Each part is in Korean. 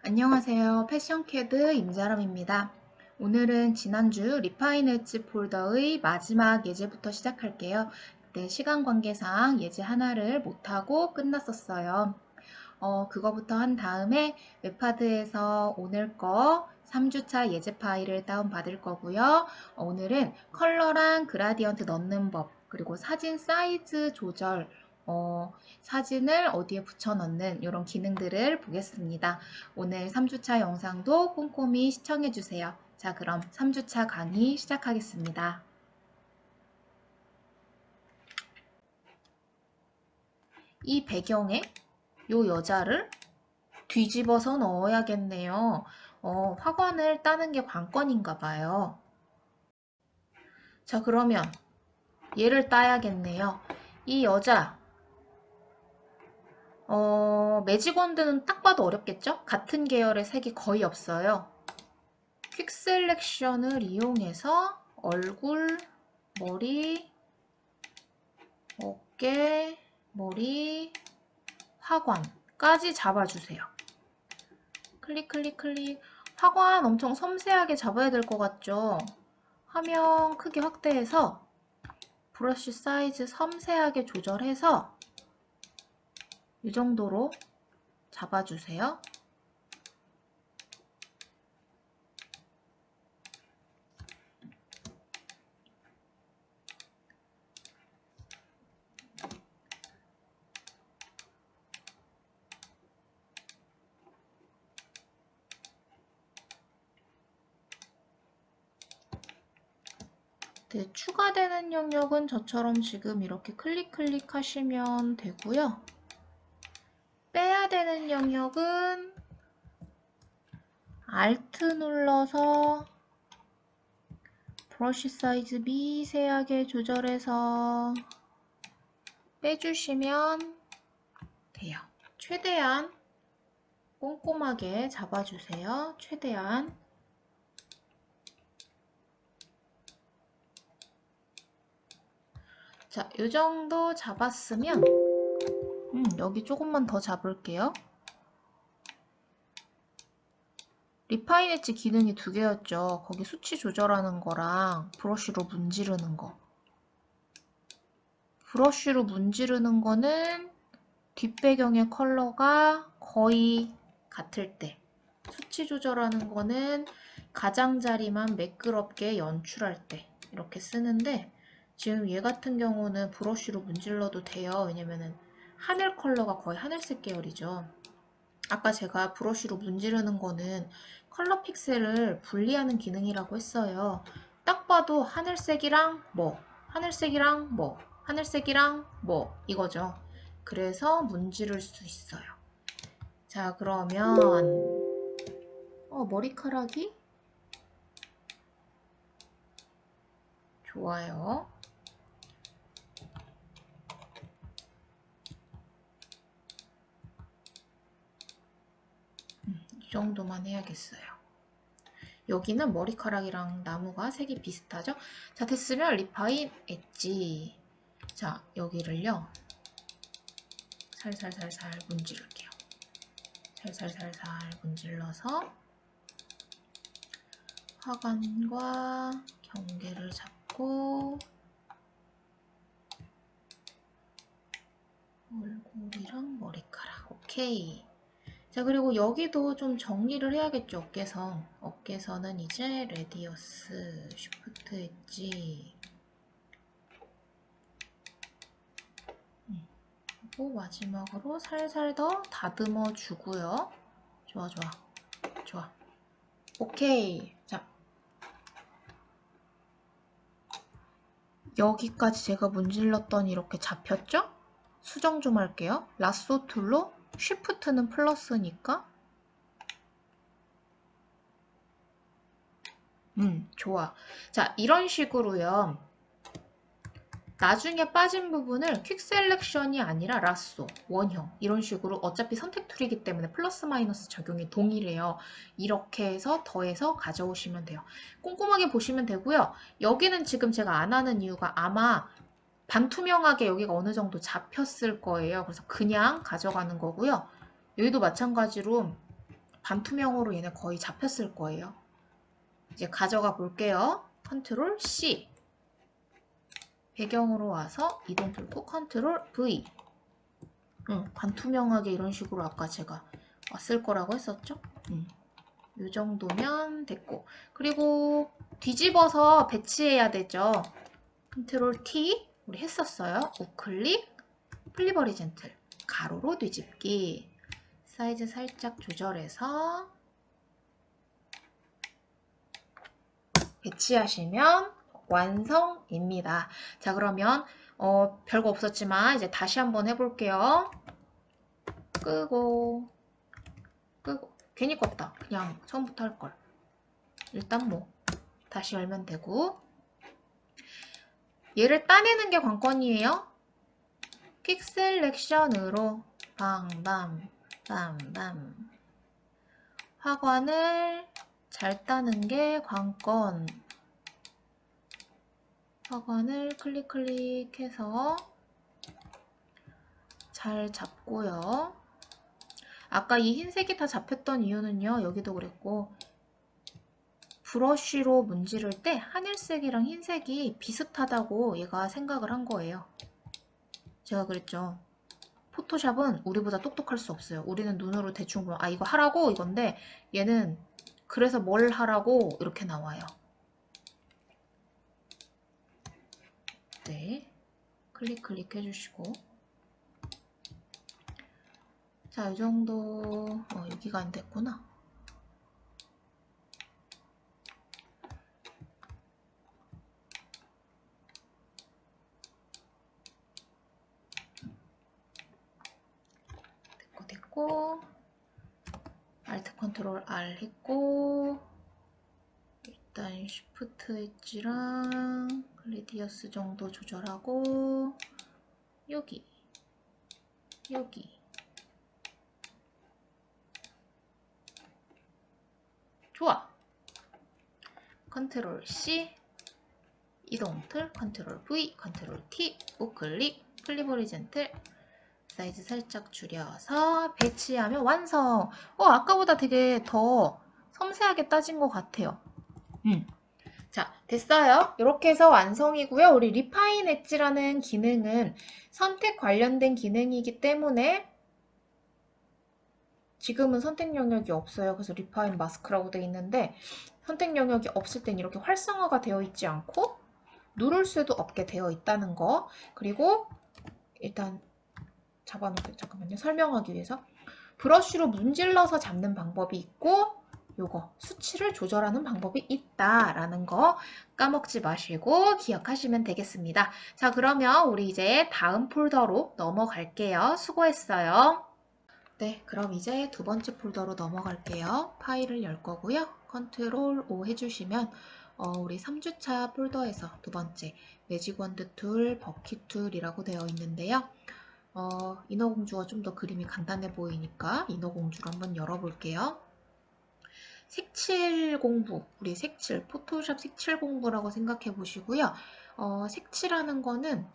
안녕하세요. 패션캐드 임자람입니다. 오늘은 지난주 리파인 엣지 폴더의 마지막 예제부터 시작할게요. 그때 시간 관계상 예제 하나를 못하고 끝났었어요. 그거부터 한 다음에 웹하드에서 오늘 거 3주차 예제 파일을 다운받을 거고요. 오늘은 컬러랑 그라디언트 넣는 법, 그리고 사진 사이즈 조절, 사진을 어디에 붙여 넣는 이런 기능들을 보겠습니다. 오늘 3주차 영상도 꼼꼼히 시청해주세요. 자, 그럼 3주차 강의 시작하겠습니다. 이 배경에 이 여자를 뒤집어서 넣어야겠네요. 화관을 따는 게 관건인가 봐요. 자, 그러면 얘를 따야겠네요. 이 여자, 매직원드는 딱 봐도 어렵겠죠? 같은 계열의 색이 거의 없어요. 퀵 셀렉션을 이용해서 얼굴, 머리, 어깨, 머리, 화관까지 잡아주세요. 클릭 클릭 클릭. 화관 엄청 섬세하게 잡아야 될 것 같죠? 화면 크기 확대해서 브러쉬 사이즈 섬세하게 조절해서 이 정도로 잡아주세요. 네, 추가되는 영역은 저처럼 지금 이렇게 클릭 클릭하시면 되고요. 빼야 되는 영역은 Alt 눌러서 브러쉬 사이즈 미세하게 조절해서 빼주시면 돼요. 최대한 꼼꼼하게 잡아주세요. 최대한. 자, 이 정도 잡았으면 여기 조금만 더 잡을게요. 리파인 엣지 기능이 두 개였죠. 거기 수치 조절하는 거랑 브러쉬로 문지르는 거. 브러쉬로 문지르는 거는 뒷배경의 컬러가 거의 같을 때, 수치 조절하는 거는 가장자리만 매끄럽게 연출할 때 이렇게 쓰는데, 지금 얘 같은 경우는 브러쉬로 문질러도 돼요. 왜냐면은 하늘 컬러가 거의 하늘색 계열이죠. 아까 제가 브러쉬로 문지르는 거는 컬러 픽셀을 분리하는 기능이라고 했어요. 딱 봐도 하늘색이랑 뭐, 하늘색이랑 뭐, 하늘색이랑 뭐 이거죠. 그래서 문지를 수 있어요. 자, 그러면 머리카락이 좋아요. 이 정도만 해야겠어요. 여기는 머리카락이랑 나무가 색이 비슷하죠? 자, 됐으면 리파인 엣지. 자, 여기를요. 살살살살 문지를게요. 살살살살 문질러서 화관과 경계를 잡고 얼굴이랑 머리카락. 오케이. 자, 그리고 여기도 좀 정리를 해야겠죠. 어깨선. 어깨선은 이제 레디어스, 쉬프트 엣지. 그리고 마지막으로 살살 더 다듬어 주고요. 좋아, 좋아. 좋아. 오케이. 자, 여기까지 제가 문질렀더니 이렇게 잡혔죠? 수정 좀 할게요. 라쏘 툴로 쉬프트는 플러스니까. 좋아. 자, 이런 식으로요. 나중에 빠진 부분을 퀵 셀렉션이 아니라 라쏘, 원형 이런 식으로 어차피 선택 툴이기 때문에 플러스 마이너스 적용이 동일해요. 이렇게 해서 더해서 가져오시면 돼요. 꼼꼼하게 보시면 되고요. 여기는 지금 제가 안 하는 이유가 아마 반투명하게 여기가 어느 정도 잡혔을 거예요. 그래서 그냥 가져가는 거고요. 여기도 마찬가지로 반투명으로 얘네 거의 잡혔을 거예요. 이제 가져가 볼게요. 컨트롤 C. 배경으로 와서 이동 뚫고 컨트롤 V. 반투명하게 이런 식으로 아까 제가 왔을 거라고 했었죠? 이 정도면 됐고. 그리고 뒤집어서 배치해야 되죠. 컨트롤 T. 우리 했었어요. 우클릭, 플립 어리젠틀. 가로로 뒤집기. 사이즈 살짝 조절해서 배치하시면 완성입니다. 자, 그러면 별거 없었지만 이제 다시 한번 해볼게요. 끄고 괜히 껐다. 그냥 처음부터 할걸. 일단 뭐 다시 열면 되고, 얘를 따내는 게 관건이에요. 퀵 셀렉션으로 밤밤 화관을 잘 따는 게 관건. 화관을 클릭해서 잘 잡고요. 아까 이 흰색이 다 잡혔던 이유는요. 여기도 그랬고, 브러쉬로 문지를 때 하늘색이랑 흰색이 비슷하다고 얘가 생각을 한 거예요. 제가 그랬죠. 포토샵은 우리보다 똑똑할 수 없어요. 우리는 눈으로 대충 보면 아, 이거 하라고 이건데, 얘는 그래서 뭘 하라고 이렇게 나와요. 네, 클릭 해주시고, 자, 이 정도. 여기가 안 됐구나. 됐고, Alt 컨트롤 R 했고, 일단 Shift 엣지랑 레디어스 정도 조절하고, 여기 좋아. 컨트롤 C, 이동 틀, 컨트롤 V, 컨트롤 T, 우클릭, 플립 오리젠틀, 사이즈 살짝 줄여서 배치하면 완성. 아까보다 되게 더 섬세하게 따진 것 같아요. 자, 됐어요. 이렇게 해서 완성이고요. 우리 리파인 엣지라는 기능은 선택 관련된 기능이기 때문에 지금은 선택 영역이 없어요. 그래서 리파인 마스크라고 되어 있는데, 선택 영역이 없을 땐 이렇게 활성화가 되어 있지 않고 누를 수도 없게 되어 있다는 거. 그리고 일단 잡아놓을게요. 잠깐만요. 설명하기 위해서. 브러쉬로 문질러서 잡는 방법이 있고, 요거 수치를 조절하는 방법이 있다라는 거 까먹지 마시고 기억하시면 되겠습니다. 자, 그러면 우리 이제 다음 폴더로 넘어갈게요. 수고했어요. 네, 그럼 이제 두 번째 폴더로 넘어갈게요. 파일을 열 거고요. 컨트롤 O 해주시면 우리 3주차 폴더에서 두 번째 매직 원드 툴, 버킷 툴이라고 되어 있는데요. 인어공주가 좀 더 그림이 간단해 보이니까 인어공주를 한번 열어볼게요. 색칠 공부, 우리 색칠, 포토샵 색칠 공부라고 생각해 보시고요. 색칠하는 거는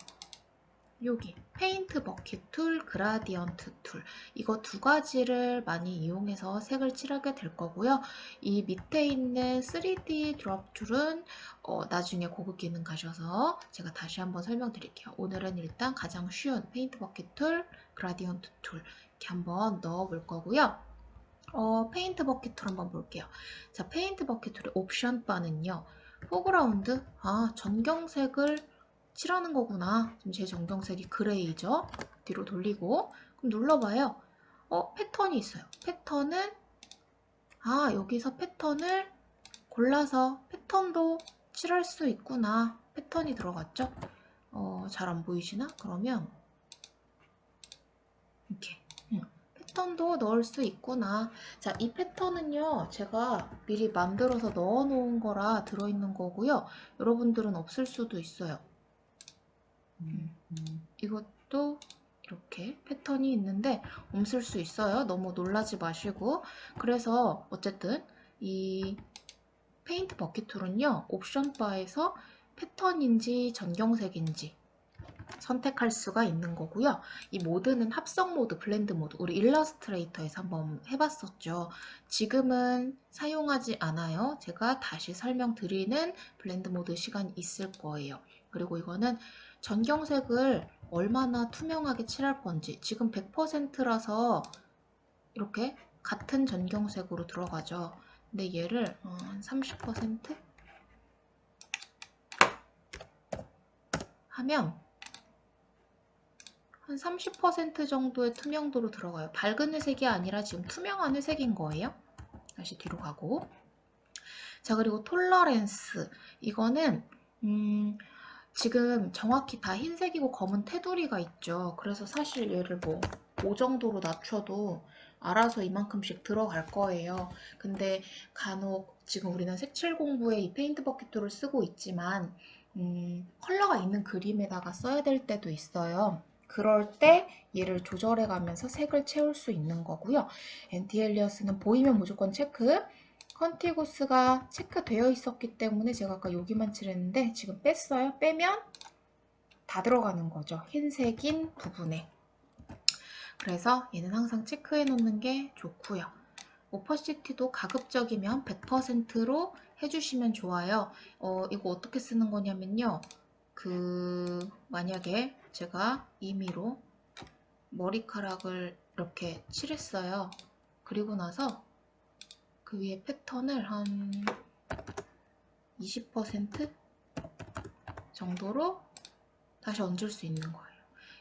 여기 페인트 버킷 툴, 그라디언트 툴, 이거 두 가지를 많이 이용해서 색을 칠하게 될 거고요. 이 밑에 있는 3D 드롭 툴은 나중에 고급 기능 가셔서 제가 다시 한번 설명드릴게요. 오늘은 일단 가장 쉬운 페인트 버킷 툴, 그라디언트 툴 이렇게 한번 넣어 볼 거고요. 페인트 버킷 툴 한번 볼게요. 자, 페인트 버킷 툴의 옵션 바는요. 포그라운드, 전경색을 칠하는 거구나. 지금 제 전경색이 그레이죠. 뒤로 돌리고 그럼 눌러봐요. 패턴이 있어요. 패턴은 여기서 패턴을 골라서 패턴도 칠할 수 있구나. 패턴이 들어갔죠? 잘 안 보이시나? 그러면 이렇게 패턴도 넣을 수 있구나. 자, 이 패턴은요, 제가 미리 만들어서 넣어 놓은 거라 들어있는 거고요. 여러분들은 없을 수도 있어요. 이것도 이렇게 패턴이 있는데 없을 수 있어요. 너무 놀라지 마시고. 그래서 어쨌든 이 페인트 버킷 툴은요, 옵션 바에서 패턴인지 전경색인지 선택할 수가 있는 거고요. 이 모드는 합성 모드, 블렌드 모드, 우리 일러스트레이터에서 한번 해봤었죠. 지금은 사용하지 않아요. 제가 다시 설명드리는 블렌드 모드 시간이 있을 거예요. 그리고 이거는 전경색을 얼마나 투명하게 칠할 건지, 지금 100%라서 이렇게 같은 전경색으로 들어가죠. 근데 얘를 한 30% 하면 한 30% 정도의 투명도로 들어가요. 밝은 회색이 아니라 지금 투명한 회색인 거예요. 다시 뒤로 가고. 자, 그리고 톨러렌스. 이거는 지금 정확히 다 흰색이고 검은 테두리가 있죠. 그래서 사실 얘를 뭐 5 정도로 낮춰도 알아서 이만큼씩 들어갈 거예요. 근데 간혹 지금 우리는 색칠 공부에 이 페인트 버킷 툴을 쓰고 있지만 컬러가 있는 그림에다가 써야 될 때도 있어요. 그럴 때 얘를 조절해 가면서 색을 채울 수 있는 거고요. 엔티엘리어스는 보이면 무조건 체크. 컨티구스가 체크되어 있었기 때문에 제가 아까 여기만 칠했는데 지금 뺐어요. 빼면 다 들어가는 거죠. 흰색인 부분에. 그래서 얘는 항상 체크해 놓는 게 좋고요. 오퍼시티도 가급적이면 100%로 해주시면 좋아요. 이거 어떻게 쓰는 거냐면요. 만약에 제가 임의로 머리카락을 이렇게 칠했어요. 그리고 나서 그 위에 패턴을 한 20% 정도로 다시 얹을 수 있는 거예요.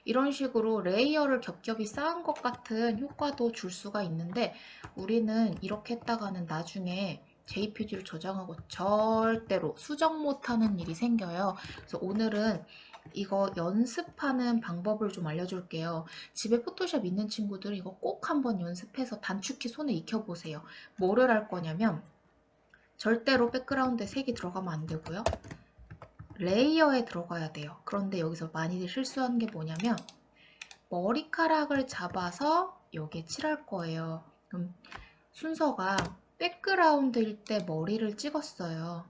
이런 식으로 레이어를 겹겹이 쌓은 것 같은 효과도 줄 수가 있는데 우리는 이렇게 했다가는 나중에 JPG를 저장하고 절대로 수정 못하는 일이 생겨요. 그래서 오늘은 이거 연습하는 방법을 좀 알려줄게요. 집에 포토샵 있는 친구들은 이거 꼭 한번 연습해서 단축키 손에 익혀보세요. 뭐를 할 거냐면 절대로 백그라운드에 색이 들어가면 안 되고요. 레이어에 들어가야 돼요. 그런데 여기서 많이들 실수하는 게 뭐냐면 머리카락을 잡아서 여기에 칠할 거예요. 그럼 순서가 백그라운드일 때 머리를 찍었어요.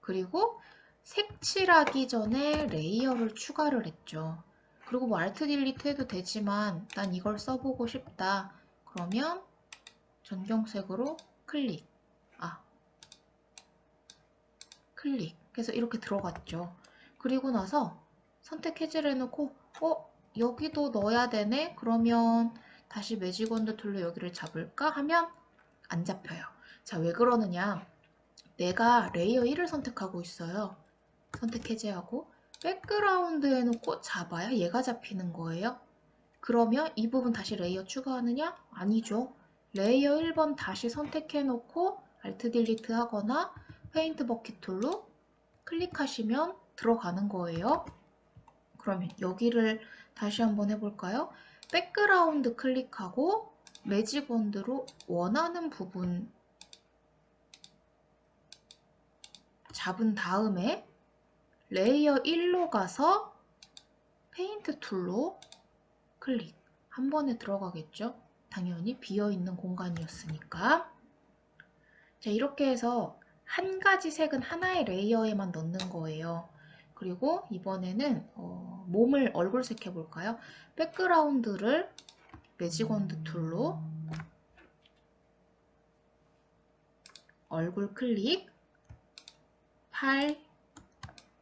그리고 색칠하기 전에 레이어를 추가를 했죠. 그리고 뭐 알트 딜리트 해도 되지만 난 이걸 써보고 싶다. 그러면 전경색으로 클릭. 클릭. 그래서 이렇게 들어갔죠. 그리고 나서 선택 해제를 해놓고 여기도 넣어야 되네? 그러면 다시 매직원드 툴로 여기를 잡을까? 하면 안 잡혀요. 자, 왜 그러느냐? 내가 레이어 1을 선택하고 있어요. 선택 해제하고 백그라운드 해놓고 잡아야 얘가 잡히는 거예요. 그러면 이 부분 다시 레이어 추가하느냐? 아니죠. 레이어 1번 다시 선택해놓고 알트 딜리트 하거나 페인트 버킷 툴로 클릭하시면 들어가는 거예요. 그러면 여기를 다시 한번 해볼까요? 백그라운드 클릭하고 매직 원드로 원하는 부분 잡은 다음에 레이어 1로 가서 페인트 툴로 클릭. 한 번에 들어가겠죠? 당연히 비어있는 공간이었으니까. 자, 이렇게 해서 한 가지 색은 하나의 레이어에만 넣는 거예요. 그리고 이번에는 몸을 얼굴색 해볼까요? 백그라운드를 매직원드 툴로 얼굴 클릭, 팔,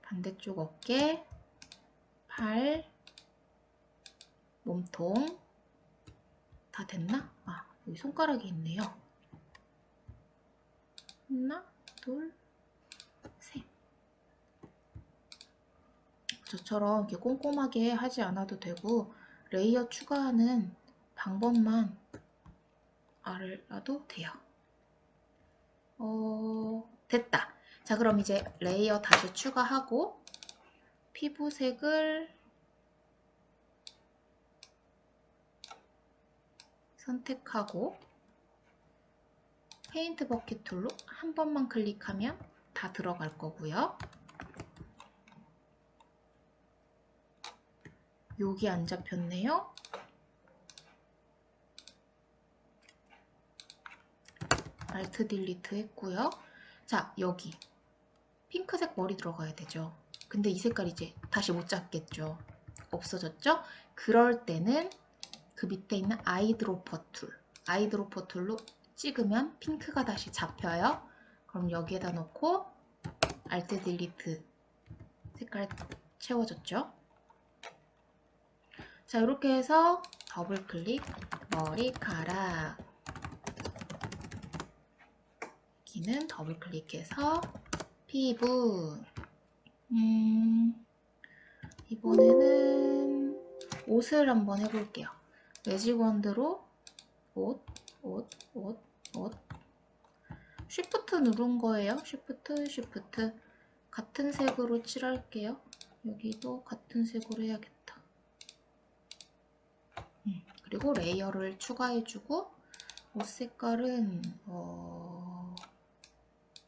반대쪽 어깨, 팔, 몸통 다 됐나? 여기 손가락이 있네요. 하나, 둘, 셋. 저처럼 이렇게 꼼꼼하게 하지 않아도 되고 레이어 추가하는 방법만 알아도 돼요. 됐다. 자, 그럼 이제 레이어 다시 추가하고 피부색을 선택하고 페인트 버킷 툴로 한 번만 클릭하면 다 들어갈 거고요. 여기 안 잡혔네요. 알트 딜리트 했고요. 자, 여기 핑크색 머리 들어가야 되죠. 근데 이 색깔 이제 다시 못 잡겠죠. 없어졌죠? 그럴 때는 그 밑에 있는 아이드로퍼 툴로 찍으면 핑크가 다시 잡혀요. 그럼 여기에다 놓고 Alt 딜리트 색깔 채워졌죠? 자, 이렇게 해서 더블 클릭 머리카락 여기는 더블 클릭해서 피부 이번에는 옷을 한번 해볼게요. 매직원드로 옷 쉬프트 누른 거예요. 쉬프트 같은 색으로 칠할게요. 여기도 같은 색으로 해야겠다. 그리고 레이어를 추가해주고 옷 색깔은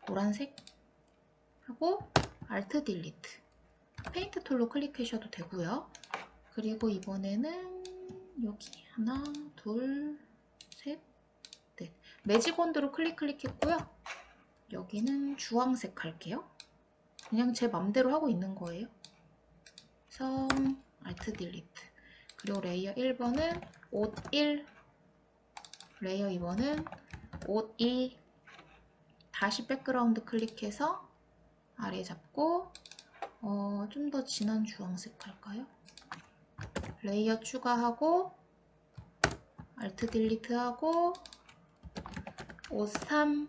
노란색 하고 Alt 딜리트 페인트 툴로 클릭하셔도 되고요. 그리고 이번에는 여기 하나, 둘, 셋, 넷 매직원드로 클릭했고요. 여기는 주황색 할게요. 그냥 제 맘대로 하고 있는 거예요. 그래서 Alt 딜리트 그리고 레이어 1번은 옷 1 레이어 2번은 옷 2 다시 백그라운드 클릭해서 아래 잡고 좀 더 진한 주황색 할까요? 레이어 추가하고 Alt 딜리트 하고 옷 3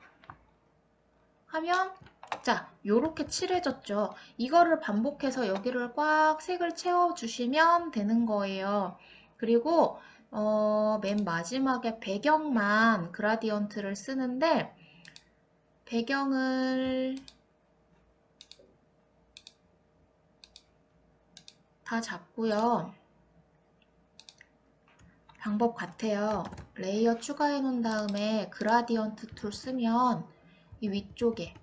하면 자, 요렇게 칠해졌죠. 이거를 반복해서 여기를 꽉 색을 채워주시면 되는 거예요. 그리고 맨 마지막에 배경만 그라디언트를 쓰는데 배경을 다 잡고요. 방법 같아요. 레이어 추가해 놓은 다음에 그라디언트 툴 쓰면 이 위쪽에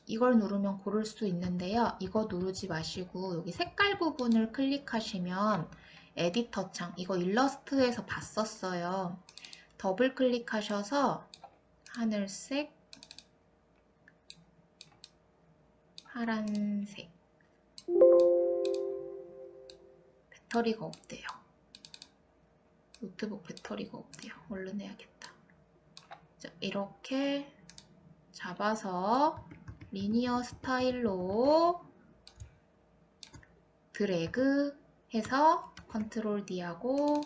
이걸 누르면 고를 수 있는데요. 이거 누르지 마시고 여기 색깔 부분을 클릭하시면 에디터 창, 이거 일러스트에서 봤었어요. 더블 클릭하셔서 하늘색, 파란색 배터리가 없대요. 노트북 배터리가 없대요. 얼른 해야겠다. 자, 이렇게 잡아서 리니어 스타일로 드래그 해서 컨트롤 D하고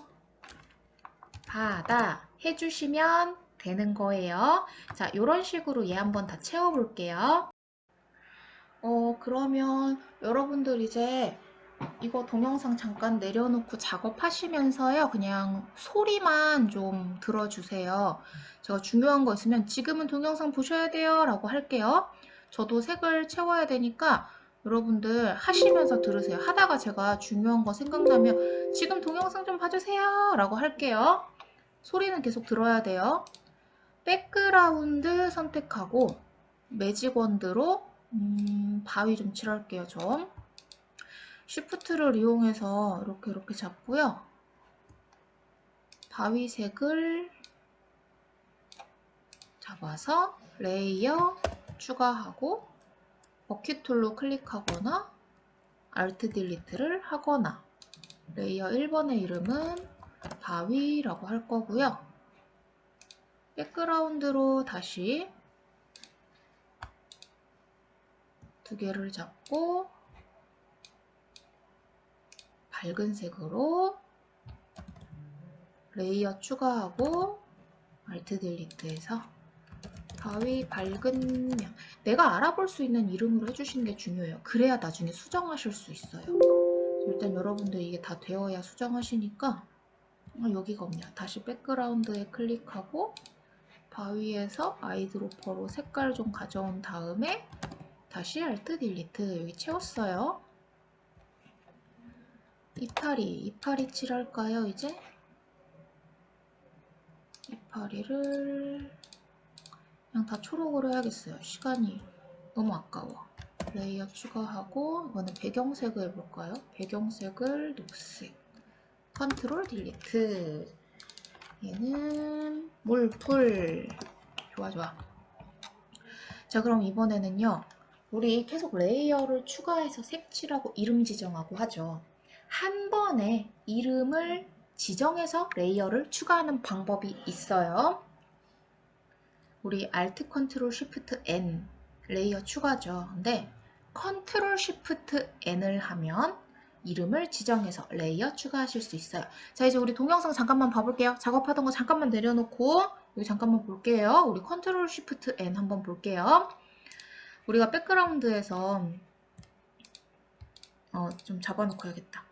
바다 해주시면 되는 거예요. 자, 이런 식으로 얘 한번 다 채워볼게요. 그러면 여러분들 이제 이거 동영상 잠깐 내려놓고 작업하시면서요. 그냥 소리만 좀 들어주세요. 제가 중요한 거 있으면 지금은 동영상 보셔야 돼요 라고 할게요. 저도 색을 채워야 되니까 여러분들 하시면서 들으세요. 하다가 제가 중요한 거 생각나면 지금 동영상 좀 봐주세요 라고 할게요. 소리는 계속 들어야 돼요. 백그라운드 선택하고 매직원드로 바위 좀 칠할게요. 좀 쉬프트를 이용해서 이렇게 잡고요. 바위색을 잡아서 레이어 추가하고 버킷 툴로 클릭하거나 Alt 딜리트를 하거나 레이어 1번의 이름은 바위라고 할 거고요. 백그라운드로 다시 두 개를 잡고 밝은 색으로 레이어 추가하고 Alt 딜리트해서 바위 밝은 면 내가 알아볼 수 있는 이름으로 해주시는 게 중요해요. 그래야 나중에 수정하실 수 있어요. 일단 여러분들 이게 다 되어야 수정하시니까 여기가 없네요. 다시 백그라운드에 클릭하고 바위에서 아이드로퍼로 색깔 좀 가져온 다음에 다시 Alt 딜리트 여기 채웠어요. 이파리 칠할까요? 이제 이파리를 그냥 다 초록으로 해야겠어요. 시간이 너무 아까워. 레이어 추가하고 이거는 배경색을 해볼까요? 배경색을 녹색. 컨트롤 딜리트. 얘는 물풀. 좋아. 자, 그럼 이번에는요. 우리 계속 레이어를 추가해서 색칠하고 이름 지정하고 하죠. 한 번에 이름을 지정해서 레이어를 추가하는 방법이 있어요. 우리 Alt Ctrl Shift N 레이어 추가죠. 근데 Ctrl Shift N을 하면 이름을 지정해서 레이어 추가하실 수 있어요. 자, 이제 우리 동영상 잠깐만 봐볼게요. 작업하던 거 잠깐만 내려놓고 여기 잠깐만 볼게요. 우리 Ctrl Shift N 한번 볼게요. 우리가 백그라운드에서 좀 잡아놓고 해야겠다.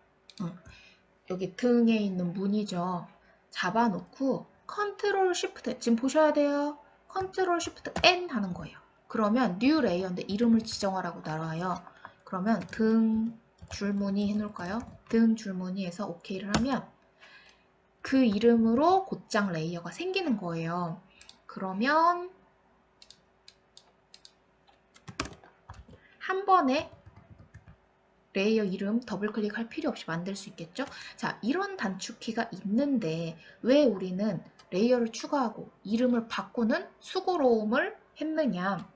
여기 등에 있는 문이죠. 잡아놓고 컨트롤 쉬프트 지금 보셔야 돼요. 컨트롤 쉬프트 N 하는 거예요. 그러면 뉴 레이어인데 이름을 지정하라고 나와요. 그러면 등 줄무늬 해놓을까요? 등 줄무늬에서 OK를 하면 그 이름으로 곧장 레이어가 생기는 거예요. 그러면 한 번에 레이어 이름 더블 클릭할 필요 없이 만들 수 있겠죠? 자, 이런 단축키가 있는데 왜 우리는 레이어를 추가하고 이름을 바꾸는 수고로움을 했느냐?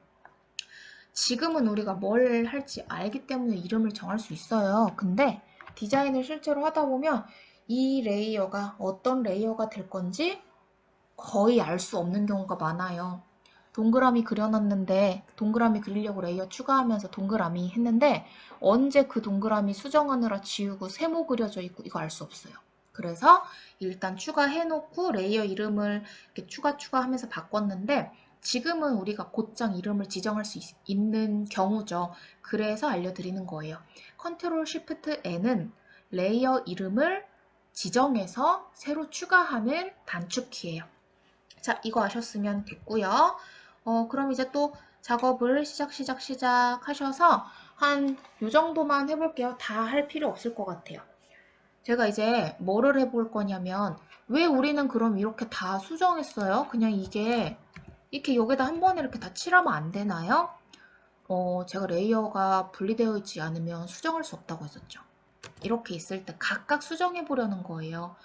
지금은 우리가 뭘 할지 알기 때문에 이름을 정할 수 있어요. 근데 디자인을 실제로 하다 보면 이 레이어가 어떤 레이어가 될 건지 거의 알 수 없는 경우가 많아요. 동그라미 그려놨는데 동그라미 그리려고 레이어 추가하면서 동그라미 했는데 언제 그 동그라미 수정하느라 지우고 세모 그려져 있고 이거 알 수 없어요. 그래서 일단 추가해놓고 레이어 이름을 이렇게 추가하면서 바꿨는데 지금은 우리가 곧장 이름을 지정할 수 있는 경우죠. 그래서 알려드리는 거예요. Ctrl Shift N은 레이어 이름을 지정해서 새로 추가하는 단축키예요. 자, 이거 아셨으면 됐고요. 그럼 이제 또 작업을 시작 하셔서 한 요 정도만 해볼게요. 다 할 필요 없을 것 같아요. 제가 이제 뭐를 해볼 거냐면 왜 우리는 그럼 이렇게 다 수정했어요? 그냥 이게 이렇게 여기다 한 번에 이렇게 다 칠하면 안 되나요? 제가 레이어가 분리되어 있지 않으면 수정할 수 없다고 했었죠. 이렇게 있을 때 각각 수정해 보려는 거예요.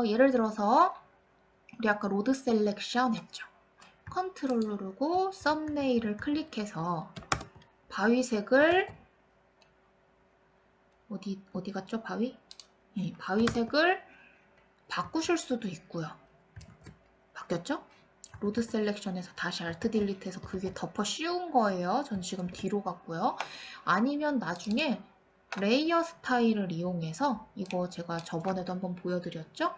예를 들어서 우리 아까 로드 셀렉션 했죠. 컨트롤 누르고 썸네일을 클릭해서 바위색을 어디 갔죠? 바위? 네, 바위색을 바꾸실 수도 있고요. 바뀌었죠? 로드 셀렉션에서 다시 Alt 딜리트해서 그게 덮어 씌운 거예요. 전 지금 뒤로 갔고요. 아니면 나중에 레이어 스타일을 이용해서 이거 제가 저번에도 한번 보여드렸죠?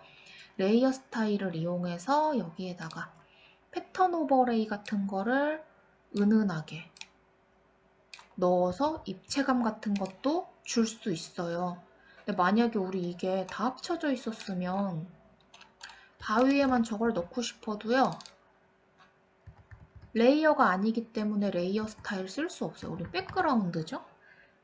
레이어 스타일을 이용해서 여기에다가 패턴 오버레이 같은 거를 은은하게 넣어서 입체감 같은 것도 줄 수 있어요. 근데 만약에 우리 이게 다 합쳐져 있었으면 바위에만 저걸 넣고 싶어도요. 레이어가 아니기 때문에 레이어 스타일 쓸 수 없어요. 우리 백그라운드죠.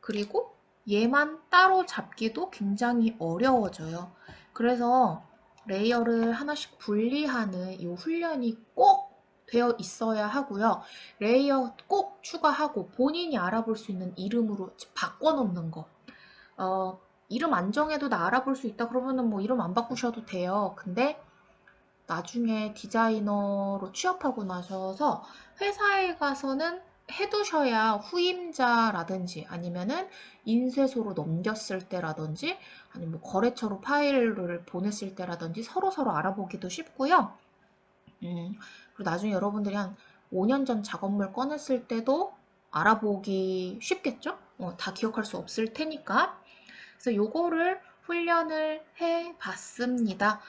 그리고 얘만 따로 잡기도 굉장히 어려워져요. 그래서 레이어를 하나씩 분리하는 이 훈련이 꼭 되어 있어야 하고요. 레이어 꼭 추가하고 본인이 알아볼 수 있는 이름으로 바꿔놓는 거. 이름 안 정해도 나 알아볼 수 있다 그러면은 뭐 이름 안 바꾸셔도 돼요. 근데 나중에 디자이너로 취업하고 나셔서 회사에 가서는 해두셔야 후임자라든지 아니면은 인쇄소로 넘겼을 때라든지 아니면 뭐 거래처로 파일을 보냈을 때라든지 서로 알아보기도 쉽고요. 그리고 나중에 여러분들이 한 5년 전 작업물 꺼냈을 때도 알아보기 쉽겠죠? 다 기억할 수 없을 테니까. 그래서 요거를 훈련을 해 봤습니다.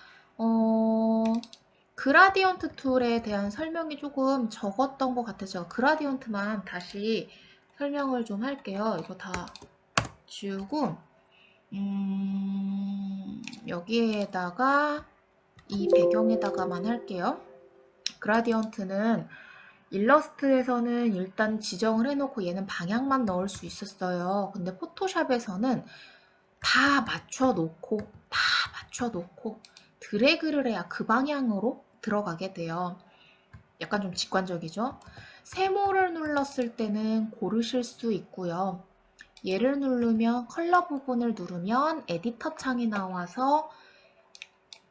그라디언트 툴에 대한 설명이 조금 적었던 것 같아서 그라디언트만 다시 설명을 좀 할게요. 이거 다 지우고 여기에다가 이 배경에다가만 할게요. 그라디언트는 일러스트에서는 일단 지정을 해놓고 얘는 방향만 넣을 수 있었어요. 근데 포토샵에서는 다 맞춰놓고 드래그를 해야 그 방향으로 들어가게 돼요. 약간 좀 직관적이죠? 세모를 눌렀을 때는 고르실 수 있고요. 얘를 누르면 컬러 부분을 누르면 에디터 창이 나와서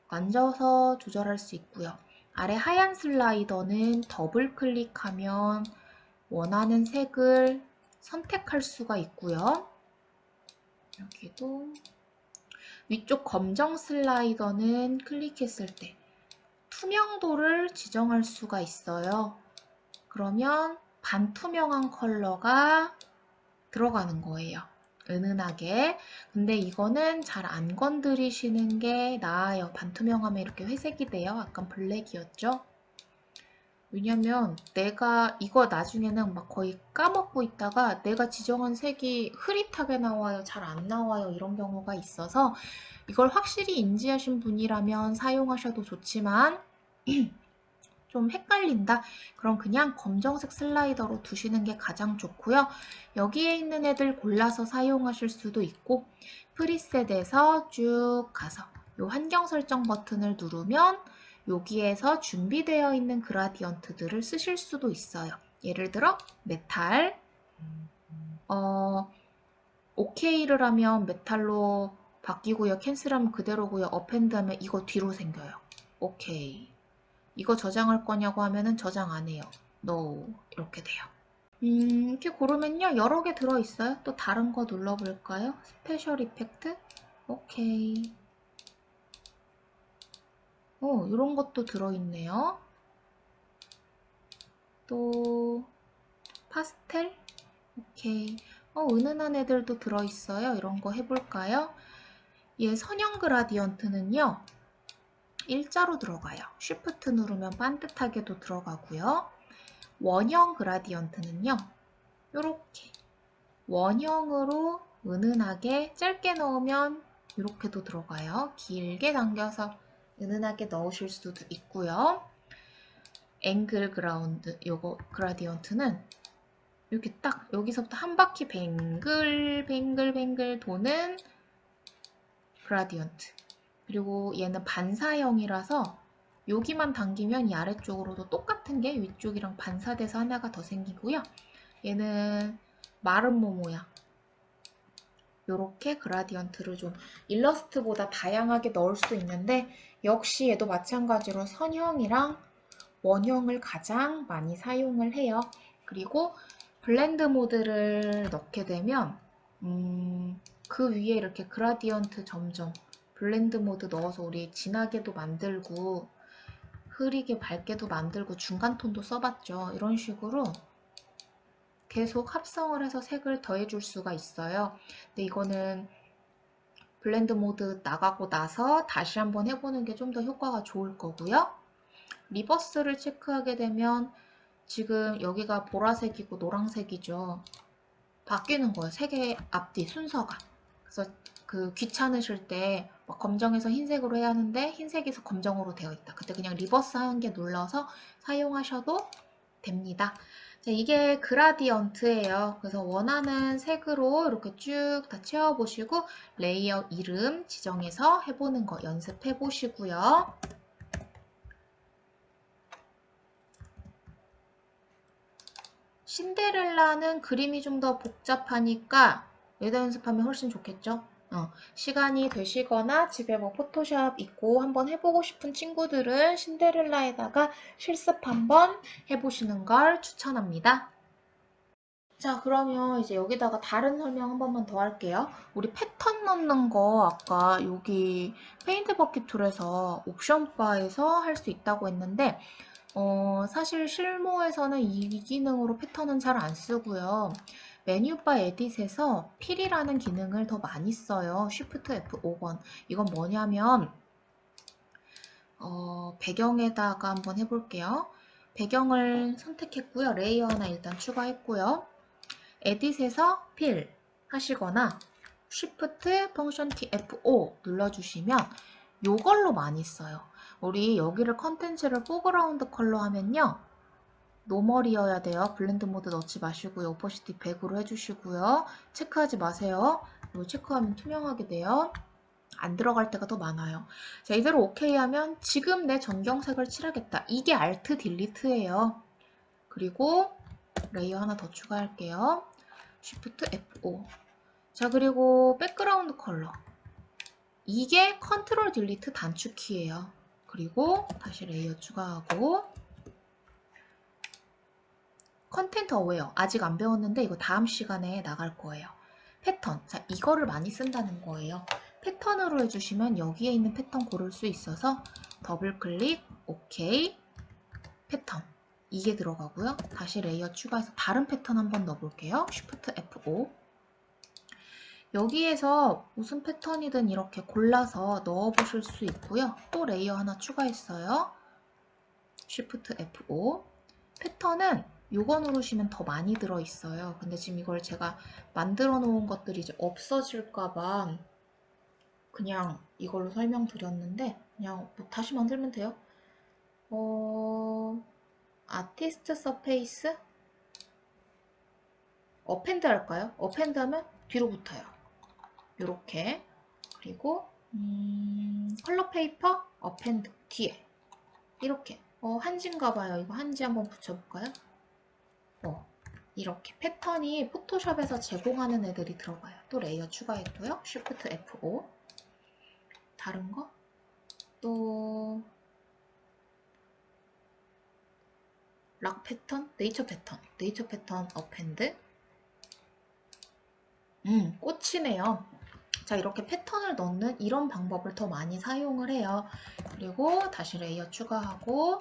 만져서 조절할 수 있고요. 아래 하얀 슬라이더는 더블 클릭하면 원하는 색을 선택할 수가 있고요. 여기도 위쪽 검정 슬라이더는 클릭했을 때 투명도를 지정할 수가 있어요. 그러면 반투명한 컬러가 들어가는 거예요. 은은하게. 근데 이거는 잘 안 건드리시는 게 나아요. 반투명하면 이렇게 회색이 돼요. 약간 블랙이었죠? 왜냐면 내가 이거 나중에는 막 거의 까먹고 있다가 내가 지정한 색이 흐릿하게 나와요. 잘 안 나와요. 이런 경우가 있어서 이걸 확실히 인지하신 분이라면 사용하셔도 좋지만 좀 헷갈린다? 그럼 그냥 검정색 슬라이더로 두시는 게 가장 좋고요. 여기에 있는 애들 골라서 사용하실 수도 있고 프리셋에서 쭉 가서 이 환경 설정 버튼을 누르면 여기에서 준비되어 있는 그라디언트들을 쓰실 수도 있어요. 예를 들어 메탈, OK를 하면 메탈로 바뀌고요. 캔슬하면 그대로고요. 어펜드 하면 이거 뒤로 생겨요. 오케이. 이거 저장할 거냐고 하면은 저장 안 해요. No. 이렇게 돼요. 이렇게 고르면요. 여러 개 들어있어요. 또 다른 거 눌러볼까요? 스페셜 이펙트? 오케이. 이런 것도 들어있네요. 또 파스텔? 오케이. 은은한 애들도 들어있어요. 이런 거 해볼까요? 얘 선형 그라디언트는요. 일자로 들어가요. 쉬프트 누르면 반듯하게도 들어가고요. 원형 그라디언트는요. 이렇게 원형으로 은은하게 짧게 넣으면 이렇게도 들어가요. 길게 당겨서 은은하게 넣으실 수도 있고요. 앵글 그라운드 요거 그라디언트는 이렇게 딱 여기서부터 한 바퀴 뱅글 도는 그라디언트. 그리고 얘는 반사형이라서 여기만 당기면 이 아래쪽으로도 똑같은 게 위쪽이랑 반사돼서 하나가 더 생기고요. 얘는 마른 모 모양. 이렇게 그라디언트를 좀 일러스트보다 다양하게 넣을 수 있는데 역시 얘도 마찬가지로 선형이랑 원형을 가장 많이 사용을 해요. 그리고 블렌드 모드를 넣게 되면 그 위에 이렇게 그라디언트 점점 블렌드 모드 넣어서 우리 진하게도 만들고 흐리게 밝게도 만들고 중간 톤도 써봤죠. 이런 식으로 계속 합성을 해서 색을 더해줄 수가 있어요. 근데 이거는 블렌드 모드 나가고 나서 다시 한번 해보는 게 좀 더 효과가 좋을 거고요. 리버스를 체크하게 되면 지금 여기가 보라색이고 노란색이죠. 바뀌는 거예요. 색의 앞뒤 순서가. 그래서 그 귀찮으실 때 검정에서 흰색으로 해야 하는데 흰색에서 검정으로 되어 있다. 그때 그냥 리버스 한 개 눌러서 사용하셔도 됩니다. 자, 이게 그라디언트예요. 그래서 원하는 색으로 이렇게 쭉 다 채워보시고 레이어 이름 지정해서 해보는 거 연습해 보시고요. 신데렐라는 그림이 좀 더 복잡하니까 여기다 연습하면 훨씬 좋겠죠? 시간이 되시거나 집에 뭐 포토샵 있고 한번 해보고 싶은 친구들은 신데렐라에다가 실습 한번 해보시는 걸 추천합니다. 자, 그러면 이제 여기다가 다른 설명 한 번만 더 할게요. 우리 패턴 넣는 거 아까 여기 페인트 버킷 툴에서 옵션 바에서 할 수 있다고 했는데 사실 실무에서는 이 기능으로 패턴은 잘 안 쓰고요. 메뉴바 에딧에서 필이라는 기능을 더 많이 써요. Shift F5번. 이건 뭐냐면 배경에다가 한번 해볼게요. 배경을 선택했고요. 레이어 하나 일단 추가했고요. 에딧에서 필 하시거나 Shift 펑션 키 F5 눌러주시면 요걸로 많이 써요. 우리 여기를 컨텐츠를 포그라운드 컬러 하면요. 노멀이어야 돼요. 블렌드 모드 넣지 마시고요. 오퍼시티 100으로 해주시고요. 체크하지 마세요. 이거 체크하면 투명하게 돼요. 안 들어갈 때가 더 많아요. 자, 이대로 오케이 하면 지금 내 전경색을 칠하겠다. 이게 Alt 딜리트예요. 그리고 레이어 하나 더 추가할게요. Shift F5. 자, 그리고 백그라운드 컬러. 이게 컨트롤 딜리트 단축키예요. 그리고 다시 레이어 추가하고 컨텐트 어웨어 아직 안 배웠는데 이거 다음 시간에 나갈 거예요. 패턴. 자, 이거를 많이 쓴다는 거예요. 패턴으로 해주시면 여기에 있는 패턴 고를 수 있어서 더블 클릭, 오케이, 패턴. 이게 들어가고요. 다시 레이어 추가해서 다른 패턴 한번 넣어볼게요. Shift F5. 여기에서 무슨 패턴이든 이렇게 골라서 넣어보실 수 있고요. 또 레이어 하나 추가했어요. Shift F5. 패턴은 요거 누르시면 더 많이 들어있어요. 근데 지금 이걸 제가 만들어 놓은 것들이 이제 없어질까봐 그냥 이걸로 설명드렸는데 그냥 뭐 다시 만들면 돼요. 아티스트 서페이스 어펜드 할까요? 어펜드 하면 뒤로 붙어요. 요렇게. 그리고 컬러 페이퍼 어펜드 뒤에 이렇게. 한지인가 봐요. 이거 한지 한번 붙여볼까요? 이렇게 패턴이 포토샵에서 제공하는 애들이 들어가요. 또 레이어 추가했고요. Shift F5. 다른 거? 또 락 패턴, 네이처 패턴 어펜드. 꽃이네요. 자, 이렇게 패턴을 넣는 이런 방법을 더 많이 사용을 해요. 그리고 다시 레이어 추가하고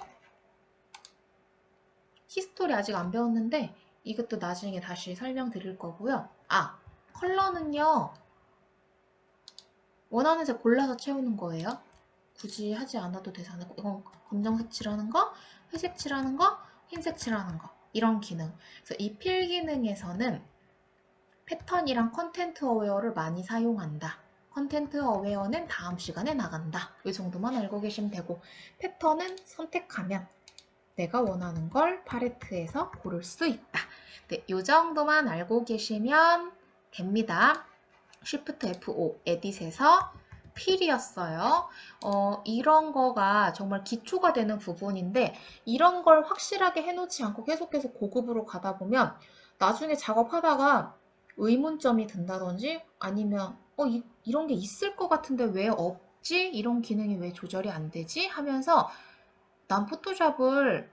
히스토리 아직 안 배웠는데 이것도 나중에 다시 설명드릴 거고요. 컬러는요. 원하는 색 골라서 채우는 거예요. 굳이 하지 않아도 되잖아요. 이건 검정색 칠하는 거, 회색 칠하는 거, 흰색 칠하는 거 이런 기능. 그래서 이 필 기능에서는 패턴이랑 컨텐트 어웨어를 많이 사용한다. 컨텐트 어웨어는 다음 시간에 나간다. 이 정도만 알고 계시면 되고 패턴은 선택하면 내가 원하는 걸 팔레트에서 고를 수 있다. 네, 이 정도만 알고 계시면 됩니다. Shift F5 에딧에서 필이었어요. 이런 거가 정말 기초가 되는 부분인데 이런 걸 확실하게 해놓지 않고 계속 고급으로 가다 보면 나중에 작업하다가 의문점이 든다든지 아니면 이런 게 있을 것 같은데 왜 없지? 이런 기능이 왜 조절이 안 되지? 하면서 난 포토샵을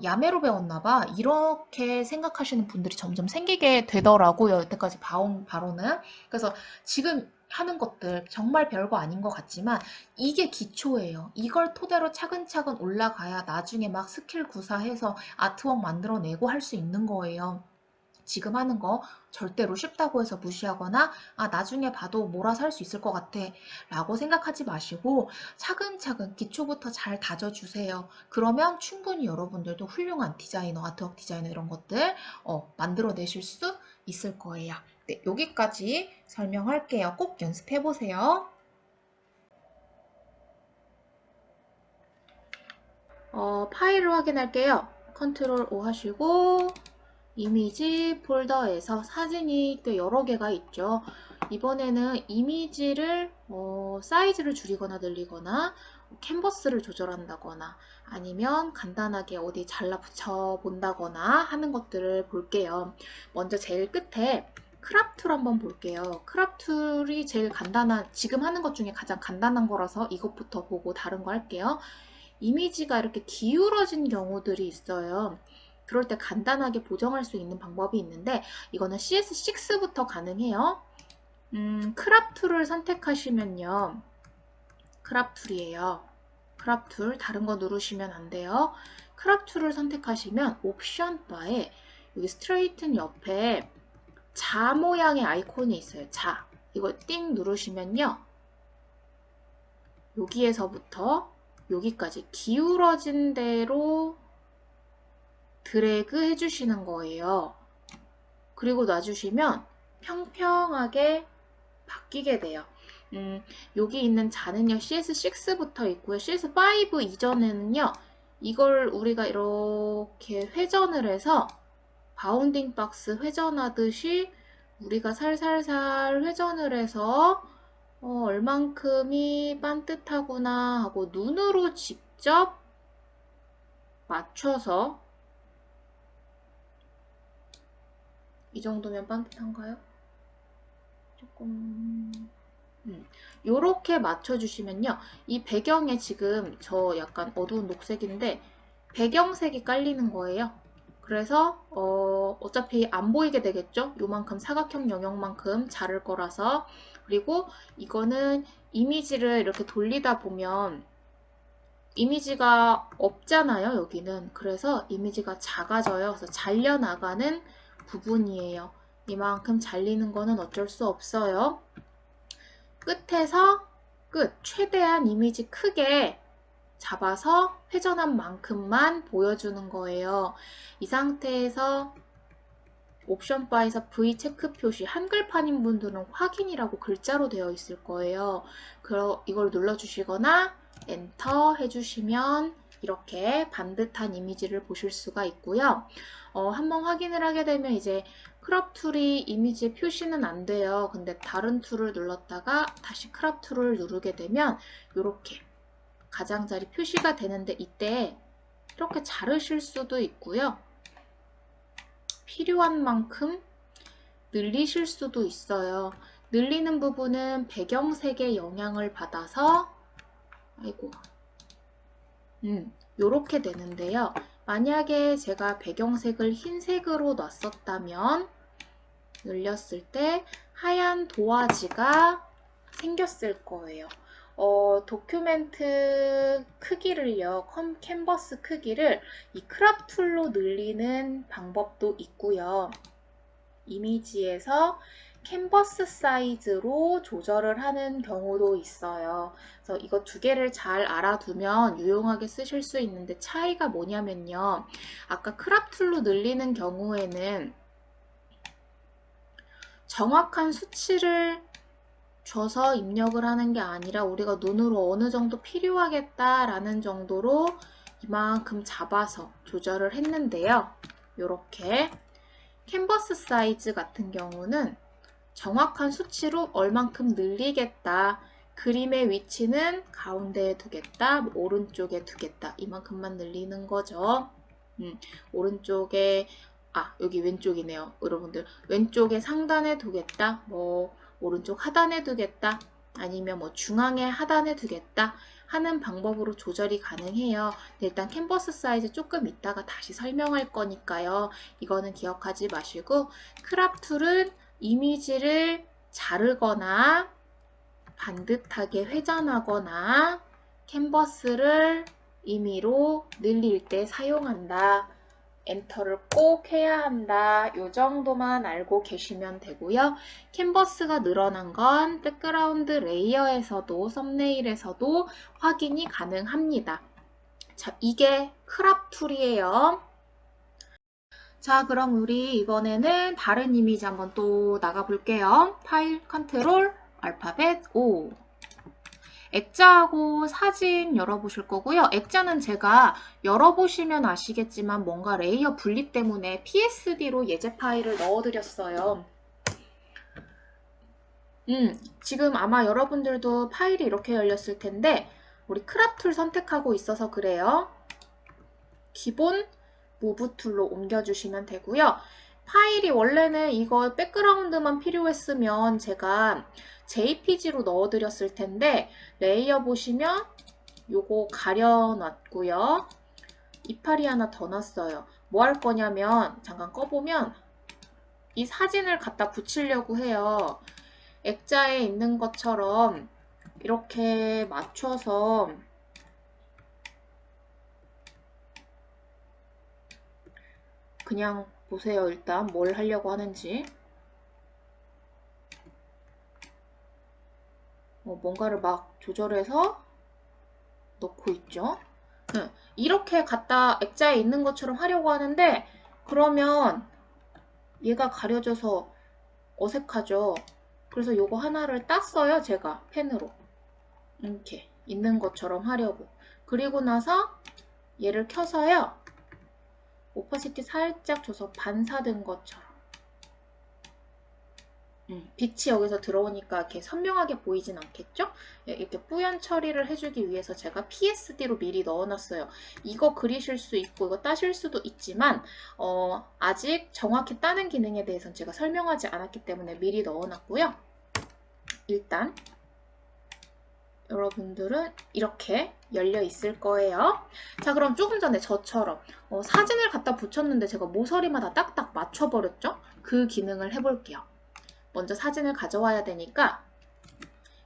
야매로 배웠나 봐. 이렇게 생각하시는 분들이 점점 생기게 되더라고요. 여태까지 봐온 바로는. 그래서 지금 하는 것들 정말 별거 아닌 것 같지만 이게 기초예요. 이걸 토대로 차근차근 올라가야 나중에 막 스킬 구사해서 아트웍 만들어내고 할 수 있는 거예요. 지금 하는 거 절대로 쉽다고 해서 무시하거나 나중에 봐도 몰아서 할 수 있을 것 같아 라고 생각하지 마시고 차근차근 기초부터 잘 다져주세요. 그러면 충분히 여러분들도 훌륭한 디자이너, 아트웍 디자이너 이런 것들 만들어내실 수 있을 거예요. 네, 여기까지 설명할게요. 꼭 연습해보세요. 파일을 확인할게요. 컨트롤 O 하시고 이미지 폴더에서 사진이 또 여러 개가 있죠. 이번에는 이미지를 사이즈를 줄이거나 늘리거나 캔버스를 조절한다거나 아니면 간단하게 어디 잘라 붙여 본다거나 하는 것들을 볼게요. 먼저 제일 끝에 크랍 툴 한번 볼게요. 크랍 툴이 제일 간단한, 지금 하는 것 중에 가장 간단한 거라서 이것부터 보고 다른 거 할게요. 이미지가 이렇게 기울어진 경우들이 있어요. 그럴 때 간단하게 보정할 수 있는 방법이 있는데 이거는 CS6부터 가능해요. 크랍 툴을 선택하시면요. 크랍 툴이에요. 크랍 툴 다른 거 누르시면 안 돼요. 크랍 툴을 선택하시면 옵션 바에 여기 스트레이튼 옆에 자 모양의 아이콘이 있어요. 자. 이거 띵 누르시면요. 여기에서부터 여기까지 기울어진 대로 드래그 해주시는 거예요. 그리고 놔주시면 평평하게 바뀌게 돼요. 여기 있는 자는요 CS6부터 있고요. CS5 이전에는요 이걸 우리가 이렇게 회전을 해서 바운딩 박스 회전하듯이 우리가 살살살 회전을 해서 얼만큼이 반듯하구나 하고 눈으로 직접 맞춰서 이 정도면 반듯한가요? 조금 요렇게 맞춰주시면요. 이 배경에 지금 저 약간 어두운 녹색인데 배경색이 깔리는 거예요. 그래서 어차피 안 보이게 되겠죠? 요만큼 사각형 영역만큼 자를 거라서 그리고 이거는 이미지를 이렇게 돌리다 보면 이미지가 없잖아요, 여기는. 그래서 이미지가 작아져요. 그래서 잘려나가는 부분이에요. 이만큼 잘리는 거는 어쩔 수 없어요. 끝에서 끝, 최대한 이미지 크게 잡아서 회전한 만큼만 보여주는 거예요. 이 상태에서 옵션 바에서 V 체크 표시, 한글판인 분들은 확인이라고 글자로 되어 있을 거예요. 그럼 이걸 눌러주시거나 엔터 해주시면 이렇게 반듯한 이미지를 보실 수가 있고요. 한번 확인을 하게 되면 이제 크롭 툴이 이미지에 표시는 안 돼요. 근데 다른 툴을 눌렀다가 다시 크롭 툴을 누르게 되면 이렇게 가장자리 표시가 되는데 이때 이렇게 자르실 수도 있고요. 필요한 만큼 늘리실 수도 있어요. 늘리는 부분은 배경색의 영향을 받아서 요렇게 되는데요. 만약에 제가 배경색을 흰색으로 놨었다면 늘렸을 때 하얀 도화지가 생겼을 거예요. 도큐멘트 크기를요, 캔버스 크기를 이 크롭 툴로 늘리는 방법도 있고요. 이미지에서 캔버스 사이즈로 조절을 하는 경우도 있어요. 그래서 이거 두 개를 잘 알아두면 유용하게 쓰실 수 있는데 차이가 뭐냐면요. 아까 크롭 툴로 늘리는 경우에는 정확한 수치를 줘서 입력을 하는 게 아니라 우리가 눈으로 어느 정도 필요하겠다라는 정도로 이만큼 잡아서 조절을 했는데요. 이렇게 캔버스 사이즈 같은 경우는 정확한 수치로 얼만큼 늘리겠다. 그림의 위치는 가운데에 두겠다. 오른쪽에 두겠다. 이만큼만 늘리는 거죠. 오른쪽에 여기 왼쪽이네요. 여러분들 왼쪽에 상단에 두겠다. 오른쪽 하단에 두겠다. 아니면 중앙에 하단에 두겠다 하는 방법으로 조절이 가능해요. 일단 캔버스 사이즈 조금 이따가 다시 설명할 거니까요. 이거는 기억하지 마시고 크롭 툴은 이미지를 자르거나 반듯하게 회전하거나 캔버스를 임의로 늘릴 때 사용한다. 엔터를 꼭 해야 한다. 이 정도만 알고 계시면 되고요. 캔버스가 늘어난 건 백그라운드 레이어에서도 썸네일에서도 확인이 가능합니다. 자, 이게 크롭 툴이에요. 자, 그럼 우리 이번에는 다른 이미지 한번 또 나가 볼게요. 파일 컨트롤 알파벳 O. 액자하고 사진 열어보실 거고요. 액자는 제가 열어보시면 아시겠지만 뭔가 레이어 분리 때문에 PSD로 예제 파일을 넣어드렸어요. 지금 아마 여러분들도 파일이 이렇게 열렸을 텐데 우리 크롭 툴 선택하고 있어서 그래요. 기본 무브 툴로 옮겨주시면 되고요. 파일이 원래는 이거 백그라운드만 필요했으면 제가 JPG로 넣어드렸을 텐데 레이어 보시면 요거 가려놨고요. 이파리 하나 더 놨어요. 뭐 할 거냐면 잠깐 꺼보면 이 사진을 갖다 붙이려고 해요. 액자에 있는 것처럼 이렇게 맞춰서 그냥 보세요. 일단 뭘 하려고 하는지. 뭔가를 막 조절해서 넣고 있죠. 이렇게 갖다 액자에 있는 것처럼 하려고 하는데 그러면 얘가 가려져서 어색하죠. 그래서 요거 하나를 땄어요. 제가 펜으로. 이렇게 있는 것처럼 하려고. 그리고 나서 얘를 켜서요. 오퍼시티 살짝 줘서 반사된 것처럼. 빛이 여기서 들어오니까 이렇게 선명하게 보이진 않겠죠? 이렇게 뿌연 처리를 해주기 위해서 제가 PSD로 미리 넣어놨어요. 이거 그리실 수 있고 이거 따실 수도 있지만 아직 정확히 따는 기능에 대해서는 제가 설명하지 않았기 때문에 미리 넣어놨고요. 일단 여러분들은 이렇게 열려 있을 거예요. 자, 그럼 조금 전에 저처럼 사진을 갖다 붙였는데 제가 모서리마다 딱딱 맞춰버렸죠? 그 기능을 해볼게요. 먼저 사진을 가져와야 되니까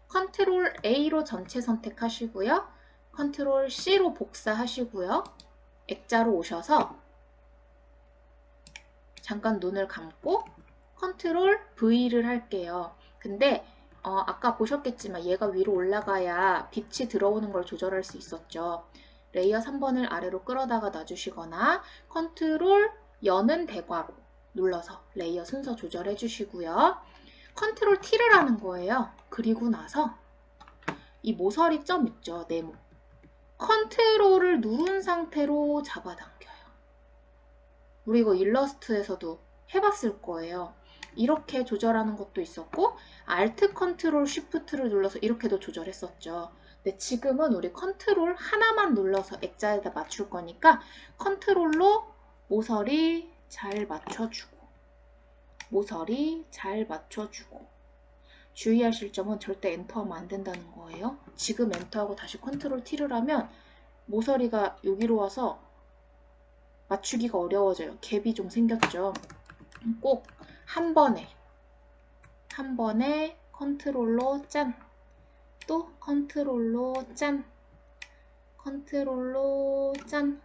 컨트롤 A로 전체 선택하시고요. 컨트롤 C로 복사하시고요. 액자로 오셔서 잠깐 눈을 감고 컨트롤 V를 할게요. 근데 아까 보셨겠지만 얘가 위로 올라가야 빛이 들어오는 걸 조절할 수 있었죠. 레이어 3번을 아래로 끌어다가 놔주시거나 컨트롤 여는 대괄호 눌러서 레이어 순서 조절해 주시고요. 컨트롤 T를 하는 거예요. 그리고 나서 이 모서리 점 있죠, 네모. 컨트롤을 누른 상태로 잡아당겨요. 우리 이거 일러스트에서도 해봤을 거예요. 이렇게 조절하는 것도 있었고 Alt 컨트롤 Shift를 눌러서 이렇게도 조절했었죠. 근데 지금은 우리 컨트롤 하나만 눌러서 액자에다 맞출 거니까 컨트롤로 모서리 잘 맞춰주고 모서리 잘 맞춰주고 주의하실 점은 절대 엔터하면 안 된다는 거예요. 지금 엔터하고 다시 컨트롤 T를 하면 모서리가 여기로 와서 맞추기가 어려워져요. 갭이 좀 생겼죠. 꼭 한 번에 컨트롤로 짠, 또 컨트롤로 짠, 컨트롤로 짠,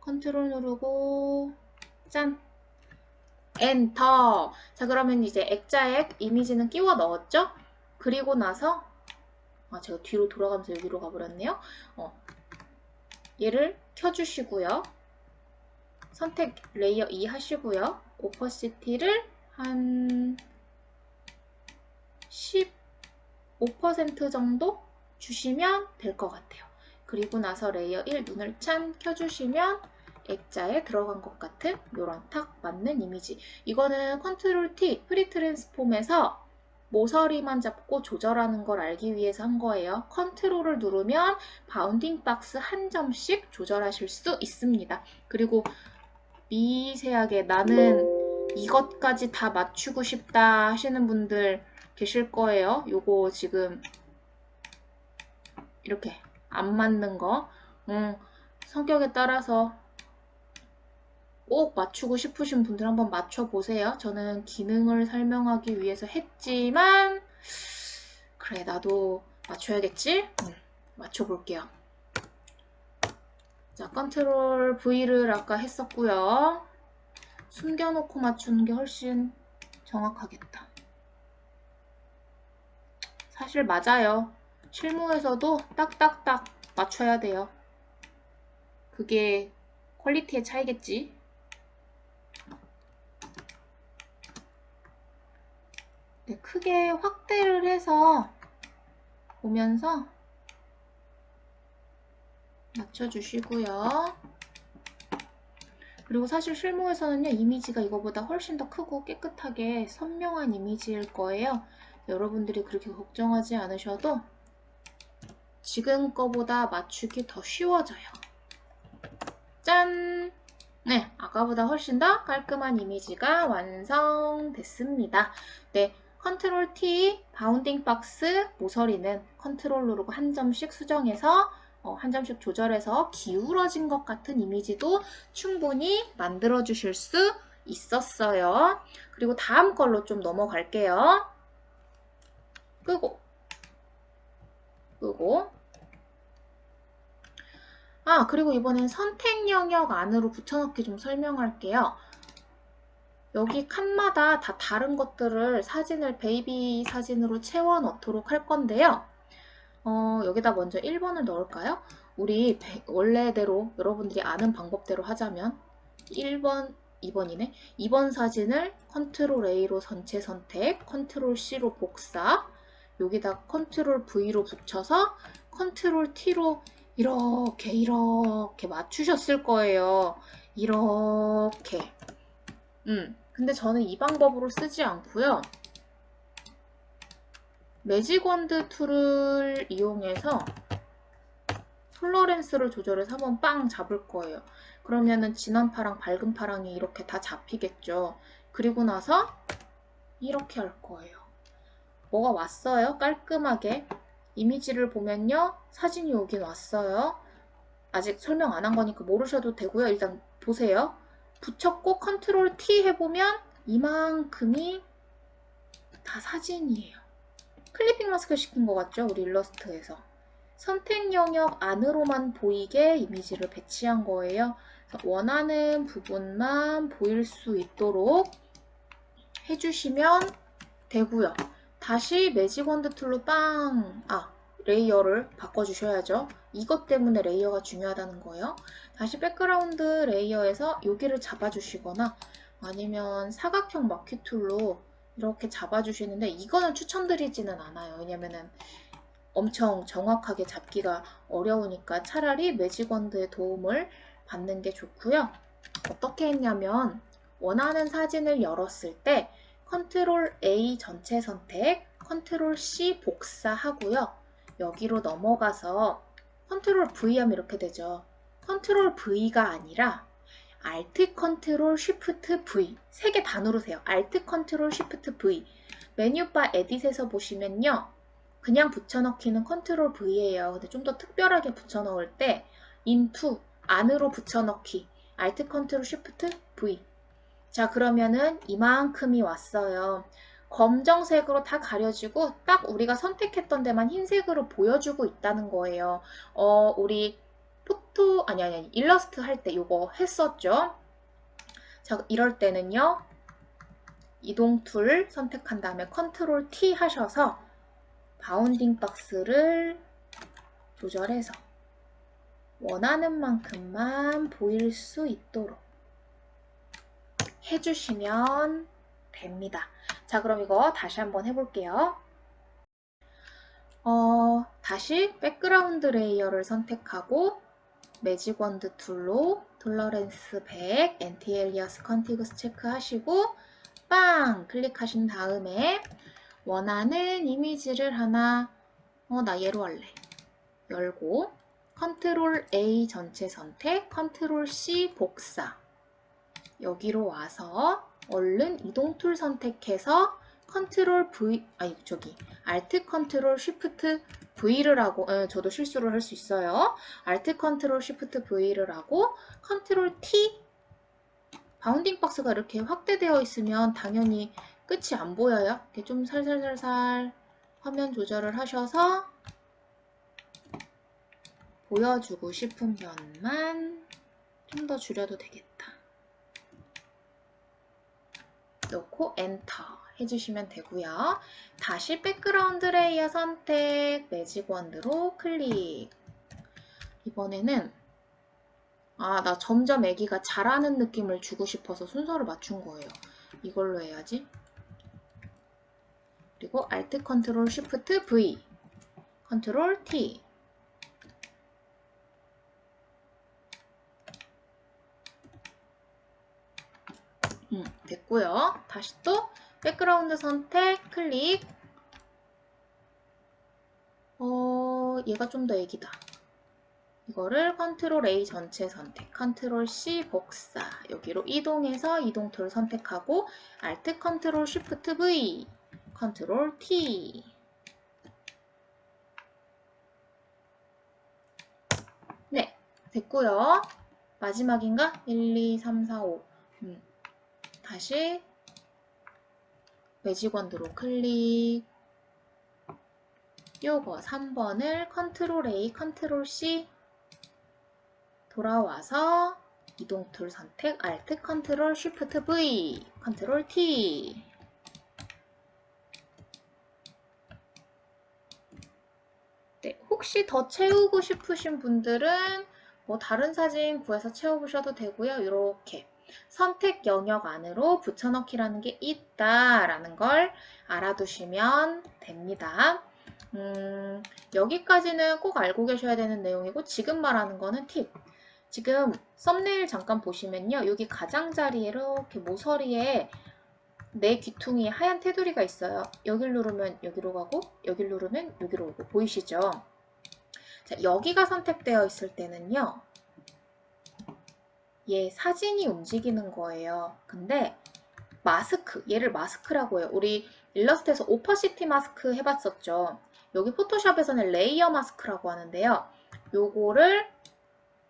컨트롤 누르고 짠, 엔터. 자, 그러면 이제 액자에 이미지는 끼워 넣었죠? 그리고 나서 제가 뒤로 돌아가면서 여기로 가버렸네요. 얘를 켜주시고요. 선택 레이어 2 하시고요. 오퍼시티를 한 15% 정도 주시면 될 것 같아요. 그리고 나서 레이어 1 눈을 찬 켜주시면 액자에 들어간 것 같은 이런 탁 맞는 이미지. 이거는 컨트롤 T 프리 트랜스폼에서 모서리만 잡고 조절하는 걸 알기 위해서 한 거예요. 컨트롤을 누르면 바운딩 박스 한 점씩 조절하실 수 있습니다. 그리고 미세하게 나는 이것까지 다 맞추고 싶다 하시는 분들 계실 거예요. 요거 지금 이렇게 안 맞는 거 성격에 따라서 꼭 맞추고 싶으신 분들 한번 맞춰보세요. 저는 기능을 설명하기 위해서 했지만 그래 나도 맞춰야겠지? 맞춰볼게요. 자, 컨트롤 V를 아까 했었고요. 숨겨놓고 맞추는 게 훨씬 정확하겠다. 사실 맞아요. 실무에서도 딱딱딱 맞춰야 돼요. 그게 퀄리티의 차이겠지. 네, 크게 확대를 해서 보면서 맞춰주시고요. 그리고 사실 실무에서는요, 이미지가 이거보다 훨씬 더 크고 깨끗하게 선명한 이미지일 거예요. 여러분들이 그렇게 걱정하지 않으셔도 지금 거보다 맞추기 더 쉬워져요. 짠! 네, 아까보다 훨씬 더 깔끔한 이미지가 완성됐습니다. 네, 컨트롤 T, 바운딩 박스, 모서리는 컨트롤 누르고 한 점씩 수정해서 한 점씩 조절해서 기울어진 것 같은 이미지도 충분히 만들어 주실 수 있었어요. 그리고 다음 걸로 좀 넘어갈게요. 끄고 그리고 이번엔 선택 영역 안으로 붙여넣기 좀 설명할게요. 여기 칸마다 다 다른 것들을 사진을 베이비 사진으로 채워 넣도록 할 건데요. 여기다 먼저 1번을 넣을까요? 우리 원래대로 여러분들이 아는 방법대로 하자면 1번, 2번이네. 2번 사진을 컨트롤 A로 전체 선택, 컨트롤 C로 복사, 여기다 컨트롤 V로 붙여서 컨트롤 T로 이렇게 맞추셨을 거예요. 이렇게. 근데 저는 이 방법으로 쓰지 않고요. 매직 원드 툴을 이용해서 톨러렌스를 조절해서 한번 빵 잡을 거예요. 그러면은 진한 파랑, 밝은 파랑이 이렇게 다 잡히겠죠. 그리고 나서 이렇게 할 거예요. 뭐가 왔어요? 깔끔하게. 이미지를 보면요. 사진이 오긴 왔어요. 아직 설명 안 한 거니까 모르셔도 되고요. 일단 보세요. 붙였고 컨트롤 T 해보면 이만큼이 다 사진이에요. 클리핑 마스크 시킨 것 같죠? 우리 일러스트에서. 선택 영역 안으로만 보이게 이미지를 배치한 거예요. 그래서 원하는 부분만 보일 수 있도록 해주시면 되고요. 다시 매직 원드 툴로 레이어를 바꿔주셔야죠. 이것 때문에 레이어가 중요하다는 거예요. 다시 백그라운드 레이어에서 여기를 잡아주시거나 아니면 사각형 마퀴 툴로 이렇게 잡아주시는데 이거는 추천드리지는 않아요. 왜냐면은 엄청 정확하게 잡기가 어려우니까 차라리 매직 원드의 도움을 받는 게 좋고요. 어떻게 했냐면 원하는 사진을 열었을 때 컨트롤 A 전체 선택, 컨트롤 C 복사하고요. 여기로 넘어가서 컨트롤 V 하면 이렇게 되죠. 컨트롤 V가 아니라 Alt 컨트롤 Shift V 세 개 다 누르세요. Alt 컨트롤 Shift V 메뉴바 에딧에서 보시면요. 그냥 붙여넣기는 컨트롤 V예요. 근데 좀 더 특별하게 붙여넣을 때 into 안으로 붙여넣기 Alt 컨트롤 Shift V. 자, 그러면은 이만큼이 왔어요. 검정색으로 다 가려지고 딱 우리가 선택했던 데만 흰색으로 보여주고 있다는 거예요. 우리 일러스트 할 때 이거 했었죠? 자, 이럴 때는요. 이동 툴 선택한 다음에 컨트롤 T 하셔서 바운딩 박스를 조절해서 원하는 만큼만 보일 수 있도록 해주시면 됩니다. 자, 그럼 이거 다시 한번 해볼게요. 다시 백그라운드 레이어를 선택하고 매직 원드 툴로 톨러런스 100, 엔티 에리어스 컨티그스 체크하시고 클릭하신 다음에 원하는 이미지를 하나 나 얘로 할래. 열고 컨트롤 A 전체 선택, 컨트롤 C 복사 여기로 와서 얼른 이동 툴 선택해서 컨트롤 V Alt 컨트롤 Shift V를 하고 저도 실수를 할 수 있어요. Alt 컨트롤 Shift V를 하고 컨트롤 T 바운딩 박스가 이렇게 확대되어 있으면 당연히 끝이 안 보여요. 이렇게 좀 살살살살 화면 조절을 하셔서 보여주고 싶은 면만 좀 더 줄여도 되겠다. 놓고 엔터 해주시면 되고요. 다시 백그라운드 레이어 선택, 매직 원드로 클릭. 이번에는 나 점점 애기가 잘하는 느낌을 주고 싶어서 순서를 맞춘 거예요. 이걸로 해야지. 그리고 Alt 컨트롤 Shift V, 컨트롤 T. 됐고요. 다시 또 백그라운드 선택, 클릭. 얘가 좀 더 애기다. 이거를 컨트롤 A 전체 선택, 컨트롤 C 복사. 여기로 이동해서 이동 툴 선택하고 Alt 컨트롤 Shift V, 컨트롤 T. 네, 됐고요. 마지막인가? 1, 2, 3, 4, 5. 다시 매직 원드로 클릭. 요거 3번을 컨트롤 A, 컨트롤 C 돌아와서 이동 툴 선택, Alt 컨트롤 Shift V, 컨트롤 T. 네, 혹시 더 채우고 싶으신 분들은 뭐 다른 사진 구해서 채워보셔도 되고요. 이렇게 선택 영역 안으로 붙여넣기라는 게 있다라는 걸 알아두시면 됩니다. 여기까지는 꼭 알고 계셔야 되는 내용이고 지금 말하는 거는 팁. 지금 썸네일 잠깐 보시면요. 여기 가장자리에 이렇게 모서리에 내 귀퉁이에 하얀 테두리가 있어요. 여길 누르면 여기로 가고 여길 누르면 여기로 오고 보이시죠? 자, 여기가 선택되어 있을 때는요. 얘 사진이 움직이는 거예요. 근데 마스크, 얘를 마스크라고 해요. 우리 일러스트에서 오퍼시티 마스크 해봤었죠. 여기 포토샵에서는 레이어 마스크라고 하는데요. 요거를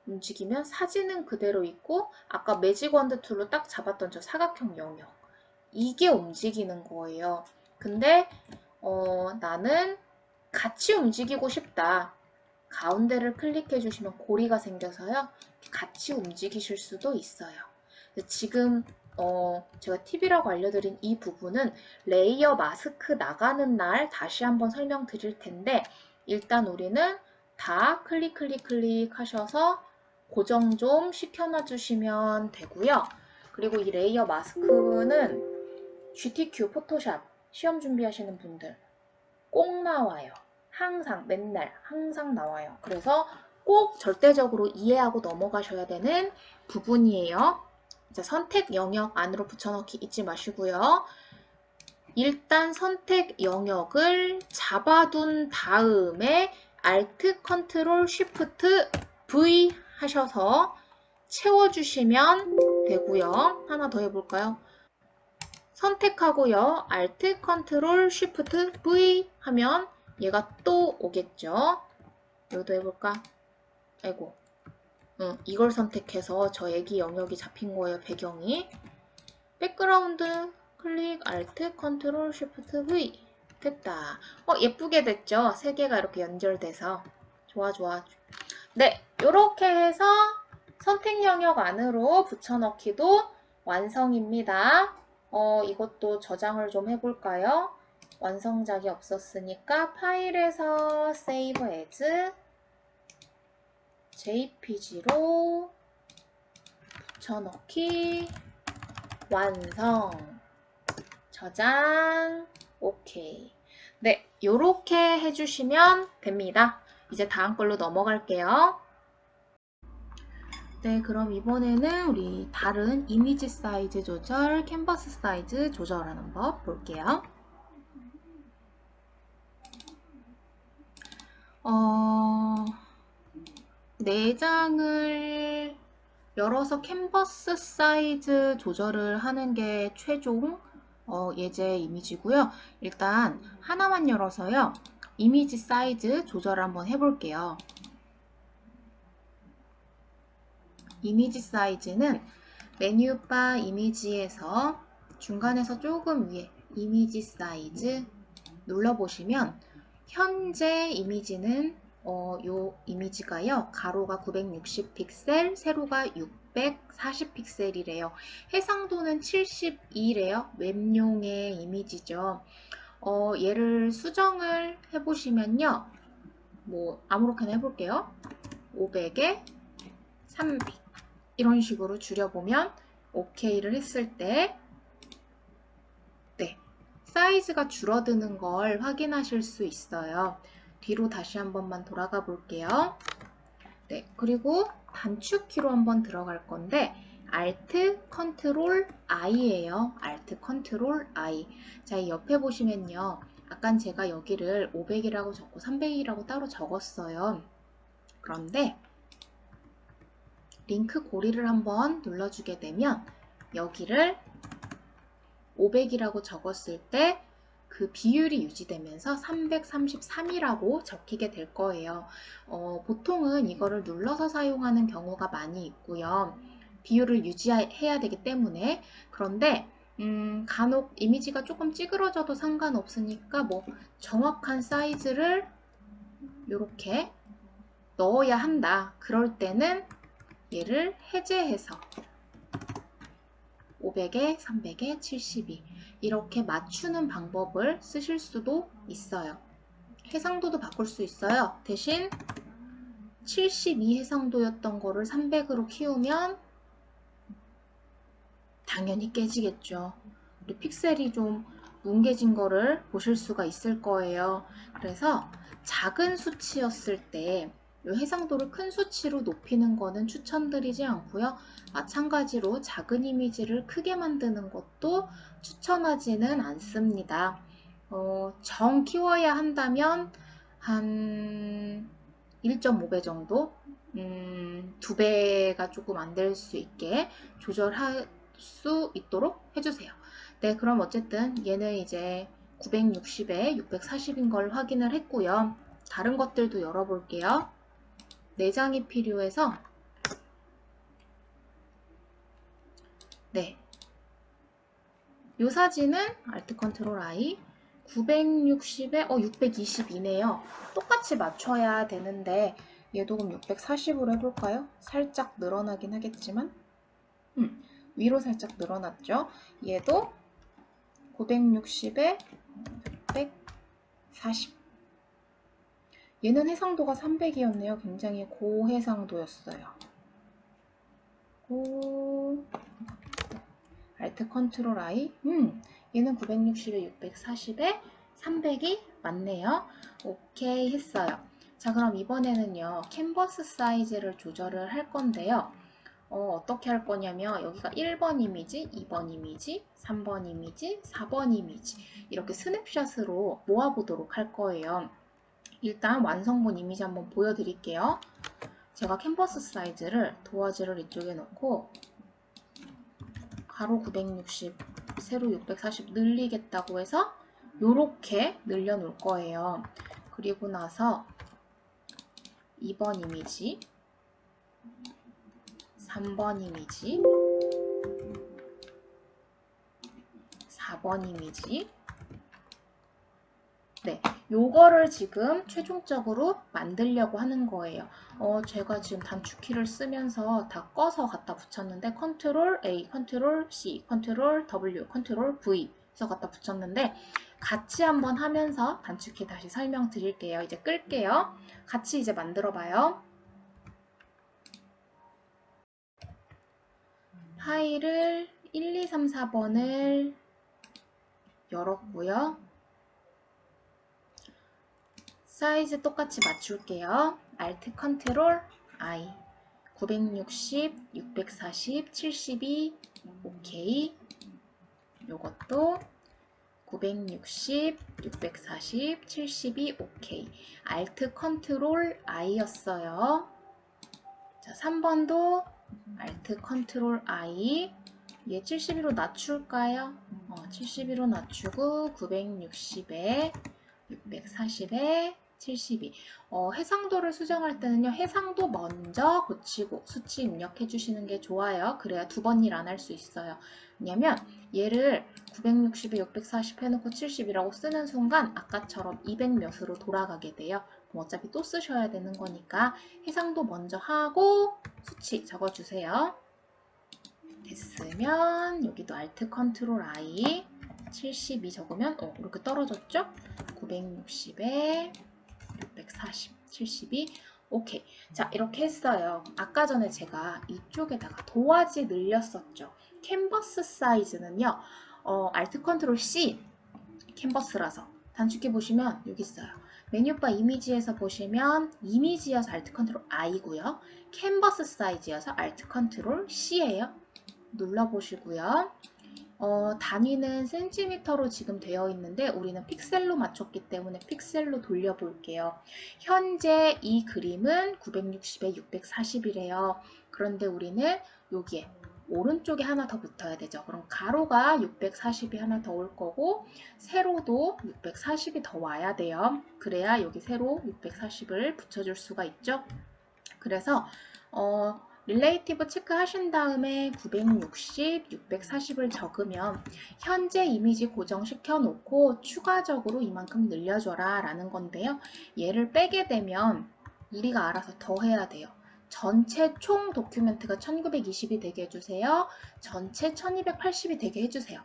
움직이면 사진은 그대로 있고 아까 매직 원드 툴로 딱 잡았던 저 사각형 영역 이게 움직이는 거예요. 근데 나는 같이 움직이고 싶다. 가운데를 클릭해 주시면 고리가 생겨서요. 같이 움직이실 수도 있어요. 지금 제가 팁이라고 알려드린 이 부분은 레이어 마스크 나가는 날 다시 한번 설명드릴 텐데 일단 우리는 다 클릭 하셔서 고정 좀 시켜놔 주시면 되고요. 그리고 이 레이어 마스크는 GTQ, 포토샵 시험 준비하시는 분들 꼭 나와요. 항상 맨날 항상 나와요. 그래서 꼭 절대적으로 이해하고 넘어가셔야 되는 부분이에요. 자, 선택 영역 안으로 붙여넣기 잊지 마시고요. 일단 선택 영역을 잡아둔 다음에 Alt, Ctrl, Shift, V 하셔서 채워주시면 되고요. 하나 더 해볼까요? 선택하고요. Alt, Ctrl, Shift, V 하면 얘가 또 오겠죠. 이것도 해볼까? 아이고. 이걸 선택해서 저 애기 영역이 잡힌 거예요. 배경이. 백그라운드 클릭 Alt, Ctrl, Shift, V 됐다. 예쁘게 됐죠? 세 개가 이렇게 연결돼서. 좋아. 네, 이렇게 해서 선택 영역 안으로 붙여넣기도 완성입니다. 이것도 저장을 좀 해볼까요? 완성작이 없었으니까 파일에서 Save as JPG로 붙여넣기 완성 저장 오케이. 네, 이렇게 해주시면 됩니다. 이제 다음 걸로 넘어갈게요. 네, 그럼 이번에는 우리 다른 이미지 사이즈 조절, 캔버스 사이즈 조절하는 법 볼게요. 내장을 열어서 캔버스 사이즈 조절을 하는 게 최종 예제 이미지고요. 일단 하나만 열어서요. 이미지 사이즈 조절을 한번 해볼게요. 이미지 사이즈는 메뉴바 이미지에서 중간에서 조금 위에 이미지 사이즈 눌러보시면 현재 이미지는 요 이미지가요. 가로가 960 픽셀, 세로가 640 픽셀이래요. 해상도는 72래요. 웹용의 이미지죠. 얘를 수정을 해보시면요. 뭐 아무렇게나 해볼게요. 500에 300 이런 식으로 줄여보면 OK를 했을 때 네, 사이즈가 줄어드는 걸 확인하실 수 있어요. 뒤로 다시 한 번만 돌아가 볼게요. 네, 그리고 단축키로 한번 들어갈 건데 Alt, Ctrl, I예요. Alt, Ctrl, I. 자, 이 옆에 보시면요. 아까 제가 여기를 500이라고 적고 300이라고 따로 적었어요. 그런데 링크 고리를 한번 눌러주게 되면 여기를 500이라고 적었을 때 그 비율이 유지되면서 333이라고 적히게 될 거예요. 보통은 이거를 눌러서 사용하는 경우가 많이 있고요. 비율을 유지해야 되기 때문에. 그런데 간혹 이미지가 조금 찌그러져도 상관없으니까 뭐 정확한 사이즈를 이렇게 넣어야 한다. 그럴 때는 얘를 해제해서 500에 300에 72 이렇게 맞추는 방법을 쓰실 수도 있어요. 해상도도 바꿀 수 있어요. 대신 72 해상도였던 거를 300으로 키우면 당연히 깨지겠죠. 우리 픽셀이 좀 뭉개진 거를 보실 수가 있을 거예요. 그래서 작은 수치였을 때 이 해상도를 큰 수치로 높이는 거는 추천드리지 않고요. 마찬가지로 작은 이미지를 크게 만드는 것도 추천하지는 않습니다. 정 키워야 한다면 한 1.5배 정도? 2배가 조금 안 될 수 있게 조절할 수 있도록 해주세요. 네, 그럼 어쨌든 얘는 이제 960에 640인 걸 확인을 했고요. 다른 것들도 열어볼게요. 내장이 필요해서 네, 이 사진은 Alt Ctrl I 960에 622네요. 똑같이 맞춰야 되는데 얘도 그럼 640으로 해볼까요? 살짝 늘어나긴 하겠지만 위로 살짝 늘어났죠? 얘도 960에 640. 얘는 해상도가 300이었네요. 굉장히 고해상도였어요. Alt 컨트롤 I. 얘는 960에 640에 300이 맞네요. 오케이 했어요. 자, 그럼 이번에는요. 캔버스 사이즈를 조절을 할 건데요. 어떻게 할 거냐면 여기가 1번 이미지, 2번 이미지, 3번 이미지, 4번 이미지 이렇게 스냅샷으로 모아보도록 할 거예요. 일단 완성본 이미지 한번 보여드릴게요. 제가 캔버스 사이즈를 도화지를 이쪽에 놓고 가로 960, 세로 640 늘리겠다고 해서 이렇게 늘려 놓을 거예요. 그리고 나서 2번 이미지, 3번 이미지, 4번 이미지. 네, 요거를 지금 최종적으로 만들려고 하는 거예요. 제가 지금 단축키를 쓰면서 다 꺼서 갖다 붙였는데 컨트롤 A, 컨트롤 C, 컨트롤 W, 컨트롤 V 해서 갖다 붙였는데 같이 한번 하면서 단축키 다시 설명드릴게요. 이제 끌게요. 같이 이제 만들어 봐요. 파일을 1, 2, 3, 4번을 열었고요. 사이즈 똑같이 맞출게요. Alt 컨트롤 I 960, 640, 72 오케이. 요것도 960, 640, 72 오케이. Alt 컨트롤 I였어요. 자, 3번도 Alt 컨트롤 I. 얘 72로 낮출까요? 72로 낮추고 960에 640에 72. 해상도를 수정할 때는요. 해상도 먼저 고치고 수치 입력해 주시는 게 좋아요. 그래야 두 번 일 안 할 수 있어요. 왜냐면 얘를 960에 640 해놓고 70이라고 쓰는 순간 아까처럼 200 몇으로 돌아가게 돼요. 그럼 어차피 또 쓰셔야 되는 거니까 해상도 먼저 하고 수치 적어주세요. 됐으면 여기도 Alt 컨트롤 I 72 적으면 이렇게 떨어졌죠? 960에 640, 72 오케이. 자, 이렇게 했어요. 아까 전에 제가 이쪽에다가 도화지 늘렸었죠. 캔버스 사이즈는요. Alt 컨트롤 C 캔버스라서 단축키 보시면 여기 있어요. 메뉴바 이미지에서 보시면 이미지여서 Alt 컨트롤 I고요. 캔버스 사이즈여서 Alt 컨트롤 C예요. 눌러보시고요. 단위는 센티미터로 지금 되어 있는데 우리는 픽셀로 맞췄기 때문에 픽셀로 돌려볼게요. 현재 이 그림은 960에 640이래요. 그런데 우리는 여기에 오른쪽에 하나 더 붙어야 되죠. 그럼 가로가 640이 하나 더 올 거고 세로도 640이 더 와야 돼요. 그래야 여기 세로 640을 붙여줄 수가 있죠. 그래서 릴레이티브 체크하신 다음에 960, 640을 적으면 현재 이미지 고정시켜 놓고 추가적으로 이만큼 늘려줘라 라는 건데요. 얘를 빼게 되면 우리가 알아서 더 해야 돼요. 전체 총 도큐멘트가 1920이 되게 해주세요. 전체 1280이 되게 해주세요.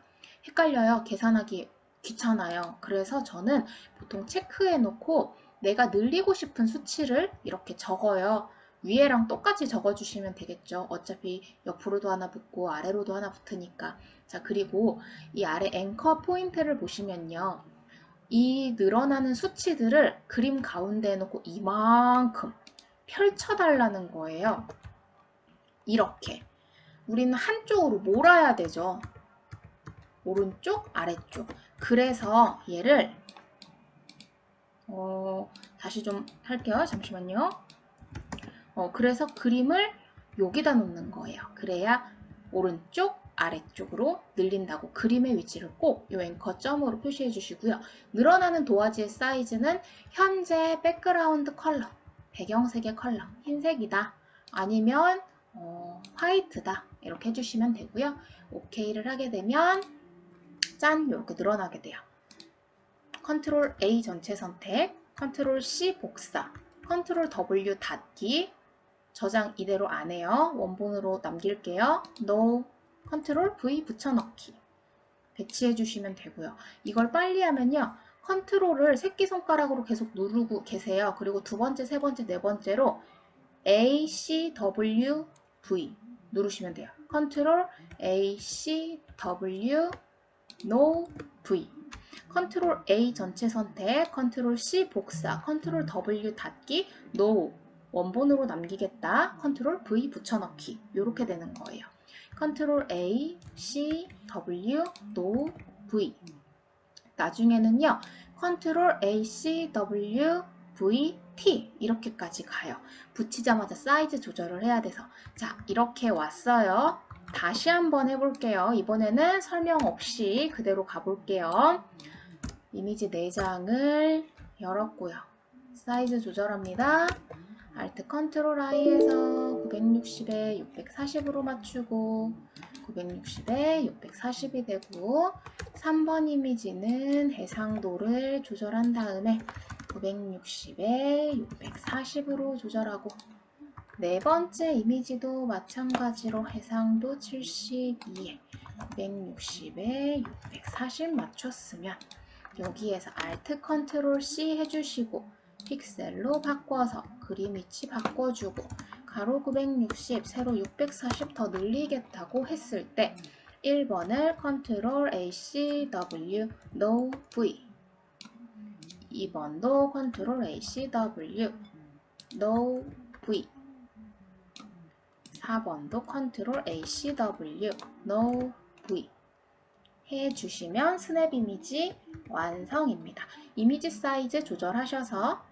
헷갈려요. 계산하기 귀찮아요. 그래서 저는 보통 체크해 놓고 내가 늘리고 싶은 수치를 이렇게 적어요. 위에랑 똑같이 적어주시면 되겠죠. 어차피 옆으로도 하나 붙고 아래로도 하나 붙으니까. 자, 그리고 이 아래 앵커 포인트를 보시면요. 이 늘어나는 수치들을 그림 가운데에 놓고 이만큼 펼쳐달라는 거예요. 이렇게. 우리는 한쪽으로 몰아야 되죠. 오른쪽, 아래쪽. 그래서 얘를 다시 좀 할게요. 잠시만요. 그래서 그림을 여기다 놓는 거예요. 그래야 오른쪽, 아래쪽으로 늘린다고 그림의 위치를 꼭 이 앵커점으로 표시해 주시고요. 늘어나는 도화지의 사이즈는 현재 백그라운드 컬러, 배경색의 컬러, 흰색이다. 아니면 화이트다. 이렇게 해주시면 되고요. OK를 하게 되면 짠! 이렇게 늘어나게 돼요. 컨트롤 A 전체 선택, 컨트롤 C 복사, 컨트롤 W 닫기, 저장 이대로 안 해요. 원본으로 남길게요. No, 컨트롤 V 붙여넣기. 배치해 주시면 되고요. 이걸 빨리 하면요. 컨트롤을 새끼손가락으로 계속 누르고 계세요. 그리고 두 번째, 세 번째, 네 번째로 A, C, W, V 누르시면 돼요. 컨트롤 A, C, W, No, V. 컨트롤 A 전체 선택, 컨트롤 C 복사, 컨트롤 W 닫기, No, 원본으로 남기겠다, 컨트롤 V 붙여넣기. 이렇게 되는 거예요. 컨트롤 A, C, W, No, V. 나중에는요. 컨트롤 A, C, W, V, T 이렇게까지 가요. 붙이자마자 사이즈 조절을 해야 돼서. 자, 이렇게 왔어요. 다시 한번 해볼게요. 이번에는 설명 없이 그대로 가볼게요. 이미지 4장을 열었고요. 사이즈 조절합니다. Alt 컨트롤 I에서 960에 640으로 맞추고 960에 640이 되고 3번 이미지는 해상도를 조절한 다음에 960에 640으로 조절하고 네 번째 이미지도 마찬가지로 해상도 72에 960에 640 맞췄으면 여기에서 Alt 컨트롤 C 해주시고 픽셀로 바꿔서 그림 위치 바꿔주고 가로 960, 세로 640 더 늘리겠다고 했을 때 1번을 컨트롤 AC, W, No, V 2번도 컨트롤 AC, W, No, V 4번도 컨트롤 AC, W, No, V 해주시면 스냅 이미지 완성입니다. 이미지 사이즈 조절하셔서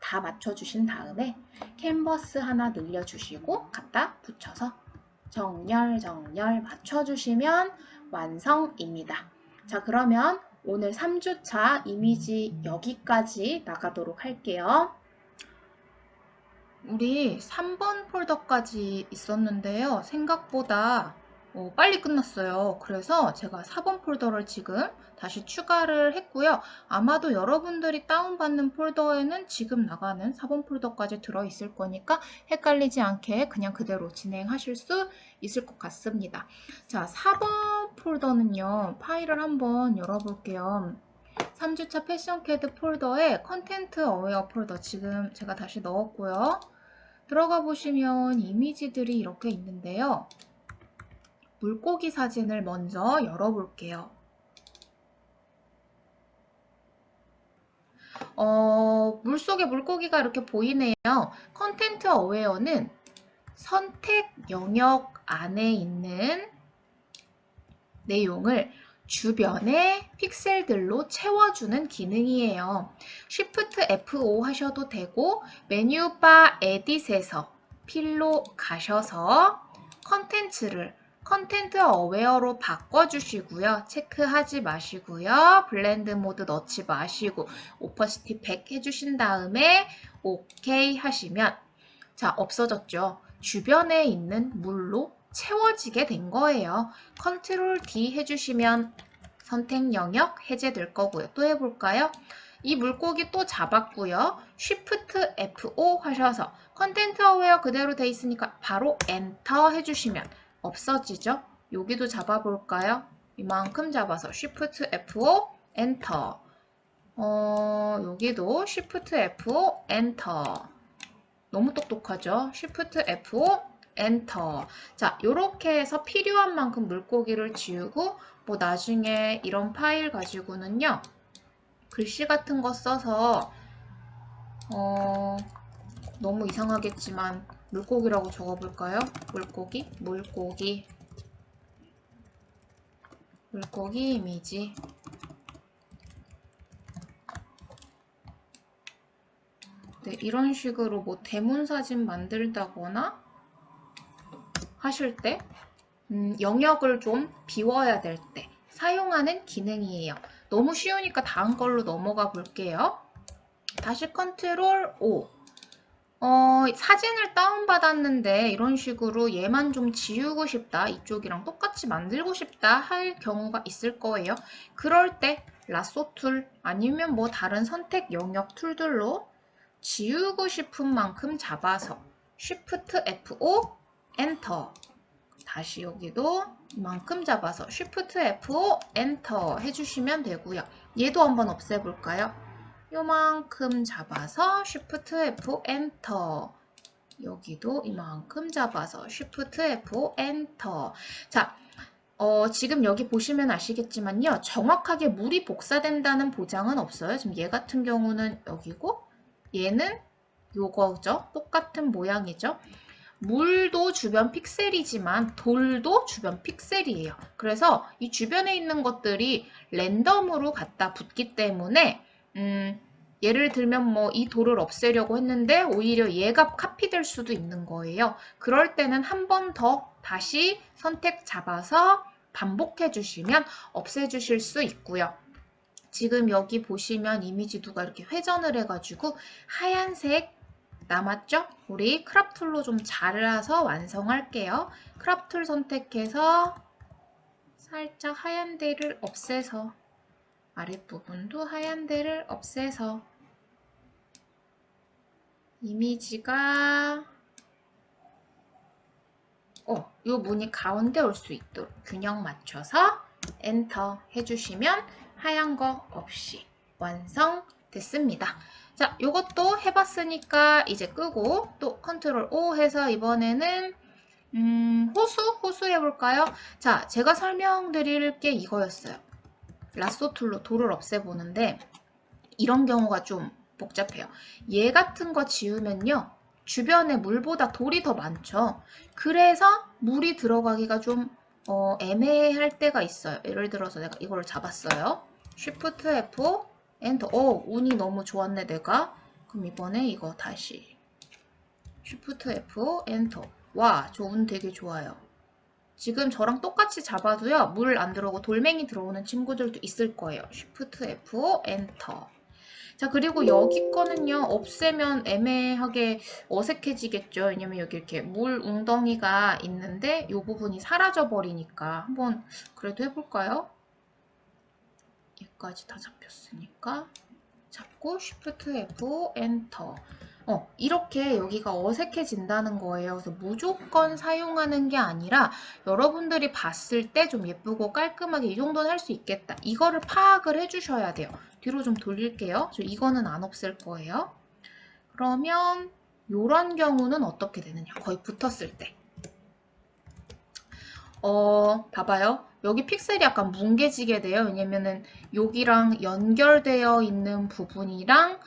다 맞춰주신 다음에 캔버스 하나 늘려주시고 갖다 붙여서 정렬 맞춰주시면 완성입니다. 자, 그러면 오늘 3주차 이미지 여기까지 나가도록 할게요. 우리 3번 폴더까지 있었는데요. 생각보다 빨리 끝났어요. 그래서 제가 4번 폴더를 지금 다시 추가를 했고요. 아마도 여러분들이 다운받는 폴더에는 지금 나가는 4번 폴더까지 들어있을 거니까 헷갈리지 않게 그냥 그대로 진행하실 수 있을 것 같습니다. 자, 4번 폴더는요. 파일을 한번 열어볼게요. 3주차 패션 캐드 폴더에 컨텐트 어웨어 폴더 지금 제가 다시 넣었고요. 들어가 보시면 이미지들이 이렇게 있는데요. 물고기 사진을 먼저 열어볼게요. 물속에 물고기가 이렇게 보이네요. 컨텐트 어웨어는 선택 영역 안에 있는 내용을 주변의 픽셀들로 채워주는 기능이에요. Shift F5 하셔도 되고 메뉴바 에딧에서 필로 가셔서 컨텐트 어웨어로 바꿔주시고요. 체크하지 마시고요. 블렌드 모드 넣지 마시고 오퍼시티 100 해주신 다음에 OK 하시면 자, 없어졌죠. 주변에 있는 물로 채워지게 된 거예요. 컨트롤 D 해주시면 선택 영역 해제될 거고요. 또 해볼까요? 이 물고기 또 잡았고요. Shift F5 하셔서 컨텐트 어웨어 그대로 돼 있으니까 바로 엔터 해주시면 없어지죠? 여기도 잡아볼까요? 이만큼 잡아서 Shift F5 엔터 여기도 Shift F5 엔터 너무 똑똑하죠? Shift F5 엔터. 자, 이렇게 해서 필요한 만큼 물고기를 지우고 뭐 나중에 이런 파일 가지고는요. 글씨 같은 거 써서 너무 이상하겠지만 물고기라고 적어볼까요? 물고기 이미지 네, 이런 식으로 뭐 대문사진 만들다거나 하실 때 영역을 좀 비워야 될 때 사용하는 기능이에요. 너무 쉬우니까 다음 걸로 넘어가 볼게요. 다시 컨트롤 O 사진을 다운받았는데 이런 식으로 얘만 좀 지우고 싶다, 이쪽이랑 똑같이 만들고 싶다 할 경우가 있을 거예요. 그럴 때 라쏘 툴 아니면 뭐 다른 선택 영역 툴들로 지우고 싶은 만큼 잡아서 Shift F5 엔터, 다시 여기도 이만큼 잡아서 Shift F5 엔터 해주시면 되고요. 얘도 한번 없애볼까요? 요만큼 잡아서 Shift F5 엔터, 여기도 이만큼 잡아서 Shift F5 엔터. 자, 지금 여기 보시면 아시겠지만요. 정확하게 물이 복사된다는 보장은 없어요. 지금 얘 같은 경우는 여기고 얘는 요거죠. 똑같은 모양이죠. 물도 주변 픽셀이지만 돌도 주변 픽셀이에요. 그래서 이 주변에 있는 것들이 랜덤으로 갖다 붙기 때문에 예를 들면 뭐 이 돌을 없애려고 했는데 오히려 얘가 카피될 수도 있는 거예요. 그럴 때는 한 번 더 다시 선택 잡아서 반복해 주시면 없애 주실 수 있고요. 지금 여기 보시면 이미지 누가 이렇게 회전을 해가지고 하얀색 남았죠? 우리 크롭 툴로 좀 잘라서 완성할게요. 크롭 툴 선택해서 살짝 하얀 데를 없애서 아랫부분도 하얀 데를 없애서 이미지가 요 문이 가운데 올 수 있도록 균형 맞춰서 엔터 해주시면 하얀 거 없이 완성됐습니다. 자, 요것도 해봤으니까 이제 끄고 또 컨트롤 O 해서 이번에는 호수 해볼까요? 자, 제가 설명드릴 게 이거였어요. 라쏘 툴로 돌을 없애보는데 이런 경우가 좀 복잡해요. 얘 같은 거 지우면요, 주변에 물보다 돌이 더 많죠. 그래서 물이 들어가기가 좀 애매할 때가 있어요. 예를 들어서 내가 이걸 잡았어요. Shift F 엔터. 운이 너무 좋았네 내가. 그럼 이번에 이거 다시 Shift F 엔터. 와, 저 운 되게 좋아요. 지금 저랑 똑같이 잡아도요, 물 안 들어오고 돌멩이 들어오는 친구들도 있을 거예요. Shift F 엔터. 자, 그리고 여기 거는요, 없애면 애매하게 어색해지겠죠. 왜냐면 여기 이렇게 물 웅덩이가 있는데 이 부분이 사라져 버리니까 한번 그래도 해볼까요? 얘까지 다 잡혔으니까 잡고 Shift F 엔터. 이렇게 여기가 어색해진다는 거예요. 그래서 무조건 사용하는 게 아니라 여러분들이 봤을 때 좀 예쁘고 깔끔하게 이 정도는 할 수 있겠다, 이거를 파악을 해주셔야 돼요. 뒤로 좀 돌릴게요. 이거는 안 없앨 거예요. 그러면 이런 경우는 어떻게 되느냐, 거의 붙었을 때. 봐봐요. 여기 픽셀이 약간 뭉개지게 돼요. 왜냐면은 여기랑 연결되어 있는 부분이랑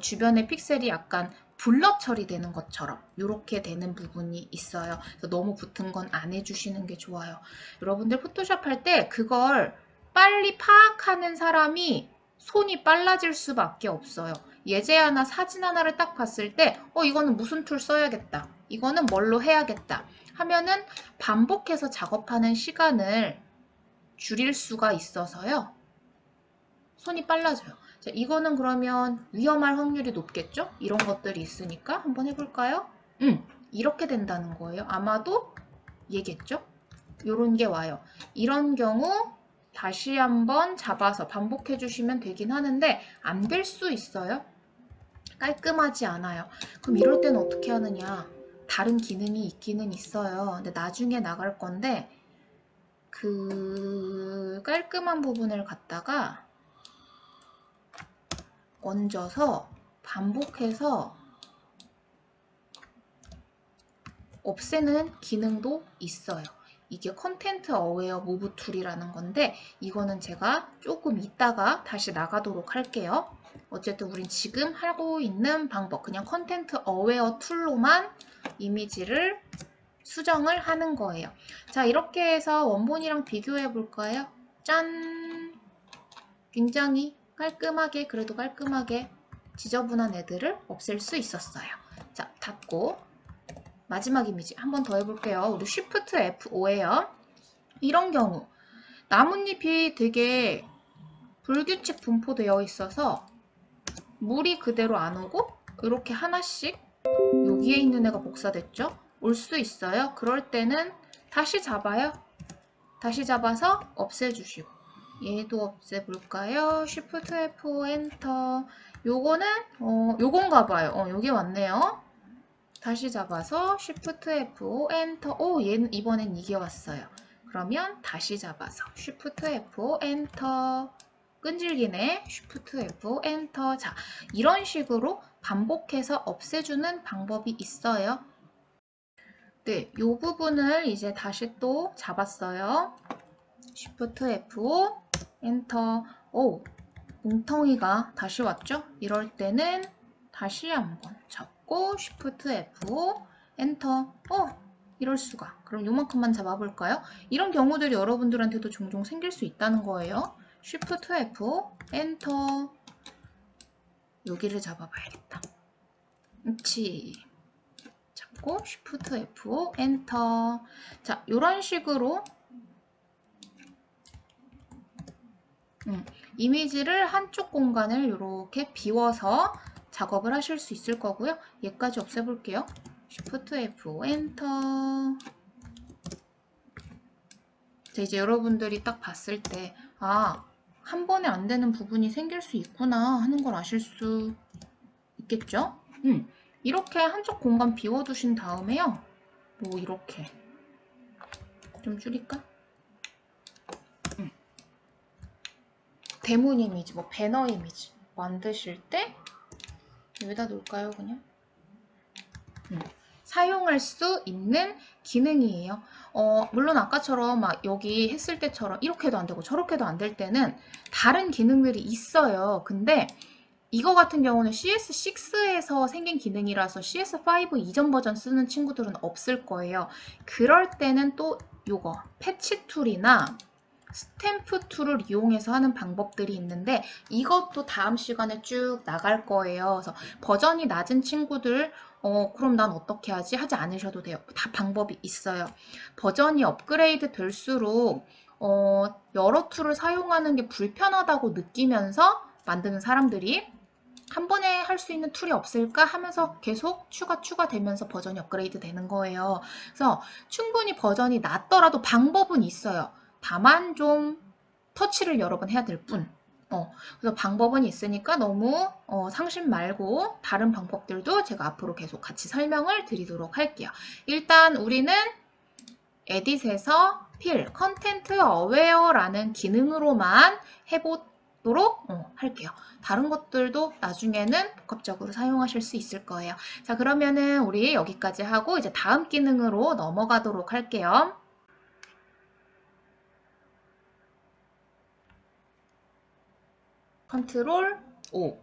주변의 픽셀이 약간 블러 처리되는 것처럼 이렇게 되는 부분이 있어요. 그래서 너무 붙은 건 안 해주시는 게 좋아요. 여러분들 포토샵 할 때 그걸 빨리 파악하는 사람이 손이 빨라질 수밖에 없어요. 예제 하나, 사진 하나를 딱 봤을 때 이거는 무슨 툴 써야겠다, 이거는 뭘로 해야겠다 하면은 반복해서 작업하는 시간을 줄일 수가 있어서요, 손이 빨라져요. 자, 이거는 그러면 위험할 확률이 높겠죠? 이런 것들이 있으니까 한번 해볼까요? 이렇게 된다는 거예요. 아마도 얘겠죠? 요런 게 와요. 이런 경우 다시 한번 잡아서 반복해 주시면 되긴 하는데 안 될 수 있어요. 깔끔하지 않아요. 그럼 이럴 때는 어떻게 하느냐? 다른 기능이 있기는 있어요. 근데 나중에 나갈 건데 그 깔끔한 부분을 갖다가 얹어서 반복해서 없애는 기능도 있어요. 이게 컨텐트 어웨어 무브 툴이라는 건데 이거는 제가 조금 이따가 다시 나가도록 할게요. 어쨌든 우린 지금 하고 있는 방법, 그냥 컨텐트 어웨어 툴로만 이미지를 수정을 하는 거예요. 자, 이렇게 해서 원본이랑 비교해 볼까요? 짠! 굉장히 깔끔하게, 그래도 깔끔하게 지저분한 애들을 없앨 수 있었어요. 자, 닫고 마지막 이미지 한 번 더 해볼게요. 우리 Shift F5예요. 이런 경우 나뭇잎이 되게 불규칙 분포되어 있어서 물이 그대로 안 오고 이렇게 하나씩 여기에 있는 애가 복사됐죠? 올 수 있어요. 그럴 때는 다시 잡아요. 다시 잡아서 없애주시고 얘도 없애볼까요? Shift F 엔터. 요거는 요건가 봐요. 여기 왔네요. 다시 잡아서 Shift F 엔터. 오, 얘는 이번엔 이게 왔어요. 그러면 다시 잡아서 Shift F 엔터. 끈질기네. Shift F 엔터. 자, 이런 식으로 반복해서 없애주는 방법이 있어요. 네, 이 부분을 이제 다시 또 잡았어요. Shift F 엔터. 오, 뭉텅이가 다시 왔죠? 이럴 때는 다시 한번 잡고 Shift F 엔터. 이럴 수가. 그럼 요만큼만 잡아볼까요? 이런 경우들이 여러분들한테도 종종 생길 수 있다는 거예요. Shift F 엔터. 여기를 잡아봐야겠다. 그렇지. 잡고 Shift F 엔터. 자, 이런 식으로 이미지를 한쪽 공간을 이렇게 비워서 작업을 하실 수 있을 거고요. 얘까지 없애볼게요. Shift F 엔터. 자, 이제 여러분들이 딱 봤을 때 한 번에 안 되는 부분이 생길 수 있구나 하는 걸 아실 수 있겠죠? 이렇게 한쪽 공간 비워두신 다음에요. 뭐 이렇게 좀 줄일까? 대문 이미지, 뭐 배너 이미지 만드실 때 여기다 놓을까요, 그냥? 사용할 수 있는 기능이에요. 물론 아까처럼 막 여기 했을 때처럼 이렇게도 안 되고 저렇게도 안 될 때는 다른 기능들이 있어요. 근데 이거 같은 경우는 CS6에서 생긴 기능이라서 CS5 이전 버전 쓰는 친구들은 없을 거예요. 그럴 때는 또 요거 패치 툴이나 스탬프 툴을 이용해서 하는 방법들이 있는데 이것도 다음 시간에 쭉 나갈 거예요. 그래서 버전이 낮은 친구들 그럼 난 어떻게 하지? 하지 않으셔도 돼요. 다 방법이 있어요. 버전이 업그레이드 될수록 여러 툴을 사용하는 게 불편하다고 느끼면서 만드는 사람들이 한 번에 할 수 있는 툴이 없을까 하면서 계속 추가되면서 버전이 업그레이드 되는 거예요. 그래서 충분히 버전이 낮더라도 방법은 있어요. 다만 좀 터치를 여러 번 해야 될 뿐. 그래서 방법은 있으니까 너무 상심 말고 다른 방법들도 제가 앞으로 계속 같이 설명을 드리도록 할게요. 일단 우리는 에딧에서 컨텐트 어웨어라는 기능으로만 해보도록 할게요. 다른 것들도 나중에는 복합적으로 사용하실 수 있을 거예요. 자, 그러면은 우리 여기까지 하고 이제 다음 기능으로 넘어가도록 할게요. 컨트롤 O.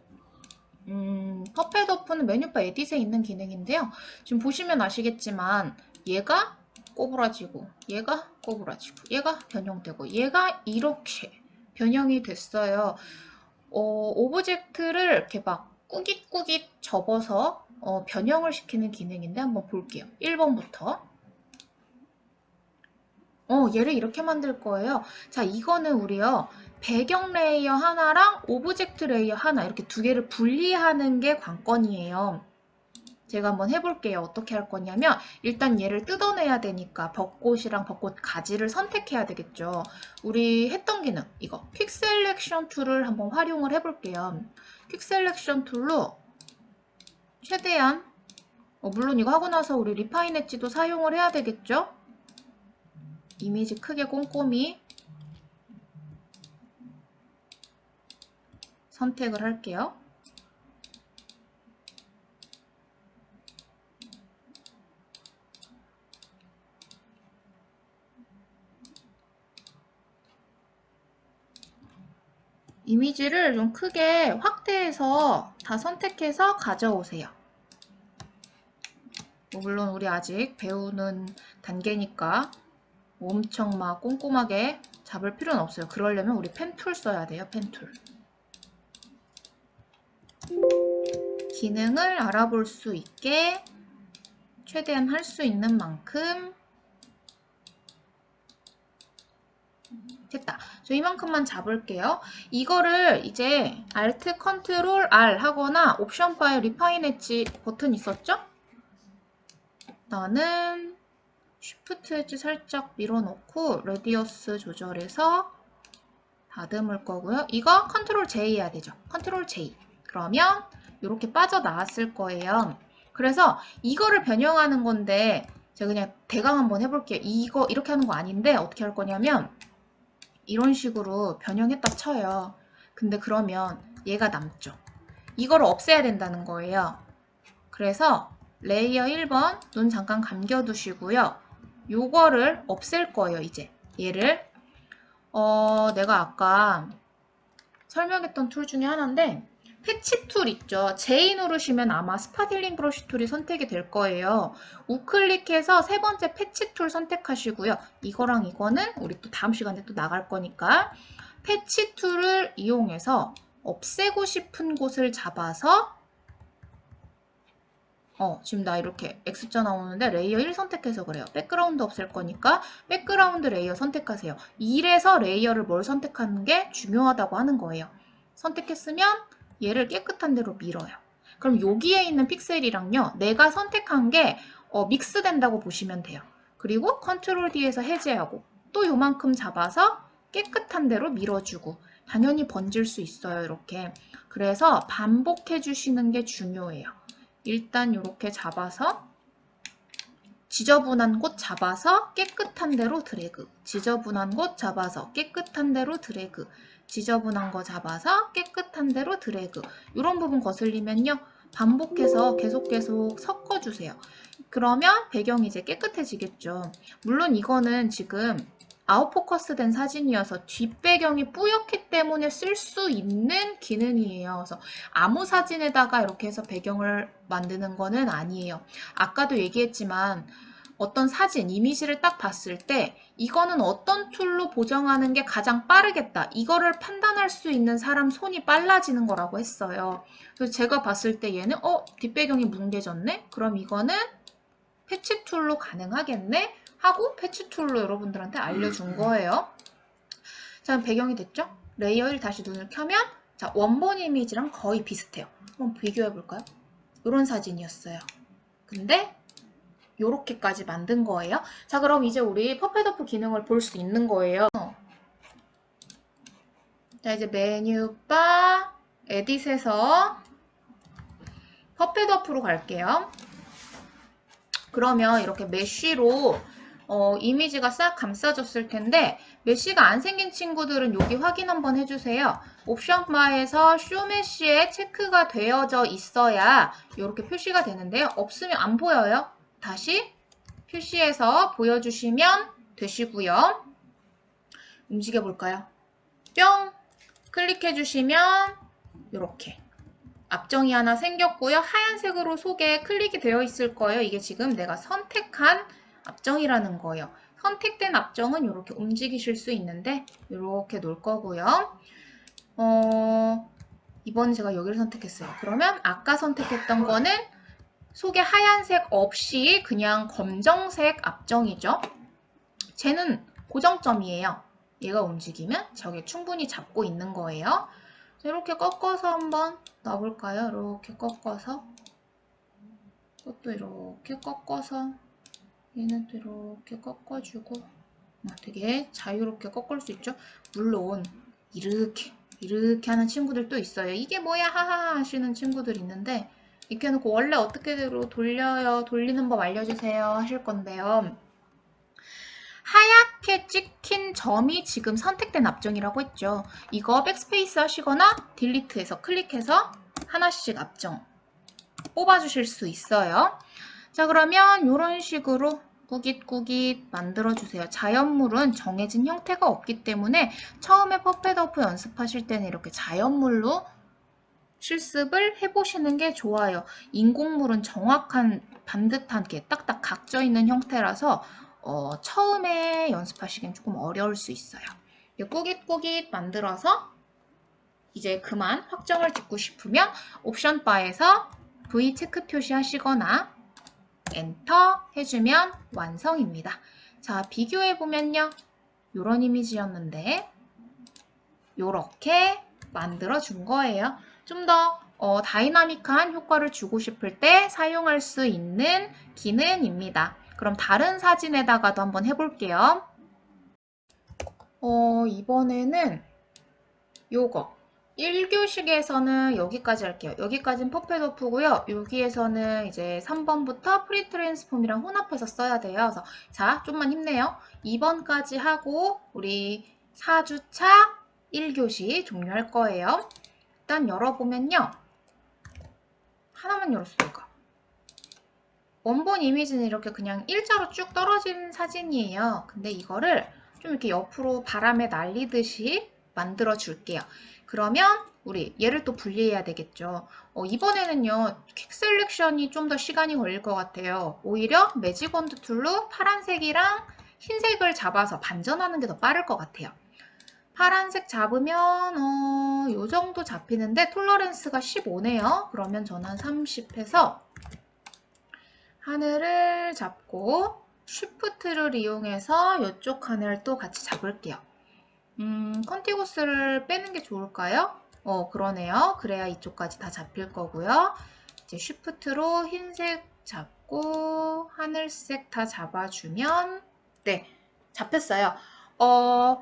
퍼펫 오프는 메뉴바 에딧에 있는 기능인데요. 지금 보시면 아시겠지만 얘가 꼬부라지고 얘가 꼬부라지고 얘가 변형되고 얘가 이렇게 변형이 됐어요. 오브젝트를 이렇게 막 꾸깃꾸깃 접어서 변형을 시키는 기능인데 한번 볼게요. 1번부터. 얘를 이렇게 만들 거예요. 자, 이거는 우리요. 배경 레이어 하나랑 오브젝트 레이어 하나 이렇게 두 개를 분리하는 게 관건이에요. 제가 한번 해볼게요. 어떻게 할 거냐면 일단 얘를 뜯어내야 되니까 벚꽃이랑 벚꽃 가지를 선택해야 되겠죠. 우리 했던 기능 이거 퀵 셀렉션 툴을 한번 활용을 해볼게요. 퀵 셀렉션 툴로 최대한 물론 이거 하고 나서 우리 리파인 엣지도 사용을 해야 되겠죠. 이미지 크게 꼼꼼히 선택을 할게요. 이미지를 좀 크게 확대해서 다 선택해서 가져오세요. 물론 우리 아직 배우는 단계니까 엄청 막 꼼꼼하게 잡을 필요는 없어요. 그러려면 우리 펜 툴 써야 돼요. 펜 툴. 기능을 알아볼 수 있게 최대한 할 수 있는 만큼 됐다. 저 이만큼만 잡을게요. 이거를 이제 Alt, Ctrl, R 하거나 옵션 파일 리파인 엣지 버튼 있었죠? 일단은 쉬프트 엣지 살짝 밀어넣고 레디어스 조절해서 다듬을 거고요. 이거 컨트롤 J 해야 되죠. 컨트롤 J. 그러면 이렇게 빠져나왔을 거예요. 그래서 이거를 변형하는 건데 제가 그냥 대강 한번 해볼게요. 이거 이렇게 하는 거 아닌데 어떻게 할 거냐면 이런 식으로 변형했다 쳐요. 근데 그러면 얘가 남죠. 이거를 없애야 된다는 거예요. 그래서 레이어 1번 눈 잠깐 감겨두시고요. 요거를 없앨 거예요. 이제 얘를 내가 아까 설명했던 툴 중에 하나인데 패치 툴 있죠. J 누르시면 아마 스파딜링 브러쉬 툴이 선택이 될 거예요. 우클릭해서 세 번째 패치 툴 선택하시고요. 이거랑 이거는 우리 또 다음 시간에 또 나갈 거니까 패치 툴을 이용해서 없애고 싶은 곳을 잡아서 지금 나 이렇게 X자 나오는데 레이어 1 선택해서 그래요. 백그라운드 없앨 거니까 백그라운드 레이어 선택하세요. 1에서 레이어를 뭘 선택하는 게 중요하다고 하는 거예요. 선택했으면 얘를 깨끗한 데로 밀어요. 그럼 여기에 있는 픽셀이랑요. 내가 선택한 게 믹스된다고 보시면 돼요. 그리고 컨트롤 D에서 해제하고 또 요만큼 잡아서 깨끗한 데로 밀어주고 당연히 번질 수 있어요. 이렇게. 그래서 반복해 주시는 게 중요해요. 일단 이렇게 잡아서 지저분한 곳 잡아서 깨끗한 데로 드래그, 지저분한 곳 잡아서 깨끗한 데로 드래그, 지저분한 거 잡아서 깨끗한 데로 드래그. 이런 부분 거슬리면요. 반복해서 계속 섞어주세요. 그러면 배경이 이제 깨끗해지겠죠. 물론 이거는 지금 아웃포커스 된 사진이어서 뒷배경이 뿌옇기 때문에 쓸 수 있는 기능이에요. 그래서 아무 사진에다가 이렇게 해서 배경을 만드는 거는 아니에요. 아까도 얘기했지만 어떤 사진, 이미지를 딱 봤을 때 이거는 어떤 툴로 보정하는 게 가장 빠르겠다. 이거를 판단할 수 있는 사람 손이 빨라지는 거라고 했어요. 그래서 제가 봤을 때 얘는 뒷배경이 뭉개졌네? 그럼 이거는 패치 툴로 가능하겠네? 하고 패치 툴로 여러분들한테 알려준 거예요. 자, 배경이 됐죠? 레이어 1 다시 눈을 켜면 자, 원본 이미지랑 거의 비슷해요. 한번 비교해 볼까요? 이런 사진이었어요. 근데 요렇게까지 만든 거예요. 자, 그럼 이제 우리 퍼펫오프 기능을 볼 수 있는 거예요. 자, 이제 메뉴바 에딧에서 퍼펫오프로 갈게요. 그러면 이렇게 메쉬로 이미지가 싹 감싸졌을 텐데 메쉬가 안 생긴 친구들은 여기 확인 한번 해주세요. 옵션 바에서 쇼 메쉬에 체크가 되어져 있어야 이렇게 표시가 되는데요. 없으면 안 보여요. 다시 표시해서 보여주시면 되시고요. 움직여 볼까요? 뿅! 클릭해 주시면 이렇게 앞정이 하나 생겼고요. 하얀색으로 속에 클릭이 되어 있을 거예요. 이게 지금 내가 선택한 앞정이라는 거예요. 선택된 앞정은 이렇게 움직이실 수 있는데 이렇게 놓을 거고요. 이번에 제가 여기를 선택했어요. 그러면 아까 선택했던 거는 속에 하얀색 없이 그냥 검정색 앞정이죠. 쟤는 고정점이에요. 얘가 움직이면 저게 충분히 잡고 있는 거예요. 이렇게 꺾어서 한번 놔볼까요? 이렇게 꺾어서 이것도 이렇게 꺾어서 얘는 또 이렇게 꺾어주고 되게 자유롭게 꺾을 수 있죠? 물론 이렇게 하는 친구들도 있어요. 이게 뭐야 하하 하시는 친구들 있는데 이렇게 해놓고 원래 어떻게대로 돌려요? 돌리는 법 알려주세요 하실 건데요. 하얗게 찍힌 점이 지금 선택된 앞정이라고 했죠. 이거 백스페이스 하시거나 딜리트해서 클릭해서 하나씩 앞정 뽑아주실 수 있어요. 자, 그러면 이런 식으로 꾸깃꾸깃 만들어주세요. 자연물은 정해진 형태가 없기 때문에 처음에 퍼펫오프 연습하실 때는 이렇게 자연물로 실습을 해보시는 게 좋아요. 인공물은 정확한 반듯한 게 딱딱 각져 있는 형태라서 처음에 연습하시기엔 조금 어려울 수 있어요. 꾸깃꾸깃 만들어서 이제 그만 확정을 짓고 싶으면 옵션 바에서 V 체크 표시하시거나 엔터 해주면 완성입니다. 자, 비교해보면요. 이런 이미지였는데 이렇게 만들어준 거예요. 좀 더 다이나믹한 효과를 주고 싶을 때 사용할 수 있는 기능입니다. 그럼 다른 사진에다가도 한번 해볼게요. 이번에는 요거 1교식에서는 여기까지 할게요. 여기까지는 퍼펫오프고요. 여기에서는 이제 3번부터 프리트랜스폼이랑 혼합해서 써야 돼요. 그래서 자, 좀만 힘내요. 2번까지 하고 우리 4주차 1교시 종료할 거예요. 일단 열어보면요. 하나만 열었을까? 원본 이미지는 이렇게 그냥 일자로 쭉 떨어진 사진이에요. 근데 이거를 좀 이렇게 옆으로 바람에 날리듯이 만들어 줄게요. 그러면 우리 얘를 또 분리해야 되겠죠. 이번에는요. 퀵 셀렉션이 좀 더 시간이 걸릴 것 같아요. 오히려 매직 원드 툴로 파란색이랑 흰색을 잡아서 반전하는 게 더 빠를 것 같아요. 파란색 잡으면 요 정도 잡히는데 톨러런스가 15네요. 그러면 저는 30 해서 하늘을 잡고 쉬프트를 이용해서 이쪽 하늘 또 같이 잡을게요. 컨티구스를 빼는 게 좋을까요? 그러네요. 그래야 이쪽까지 다 잡힐 거고요. 이제 쉬프트로 흰색 잡고 하늘색 다 잡아주면 네, 잡혔어요.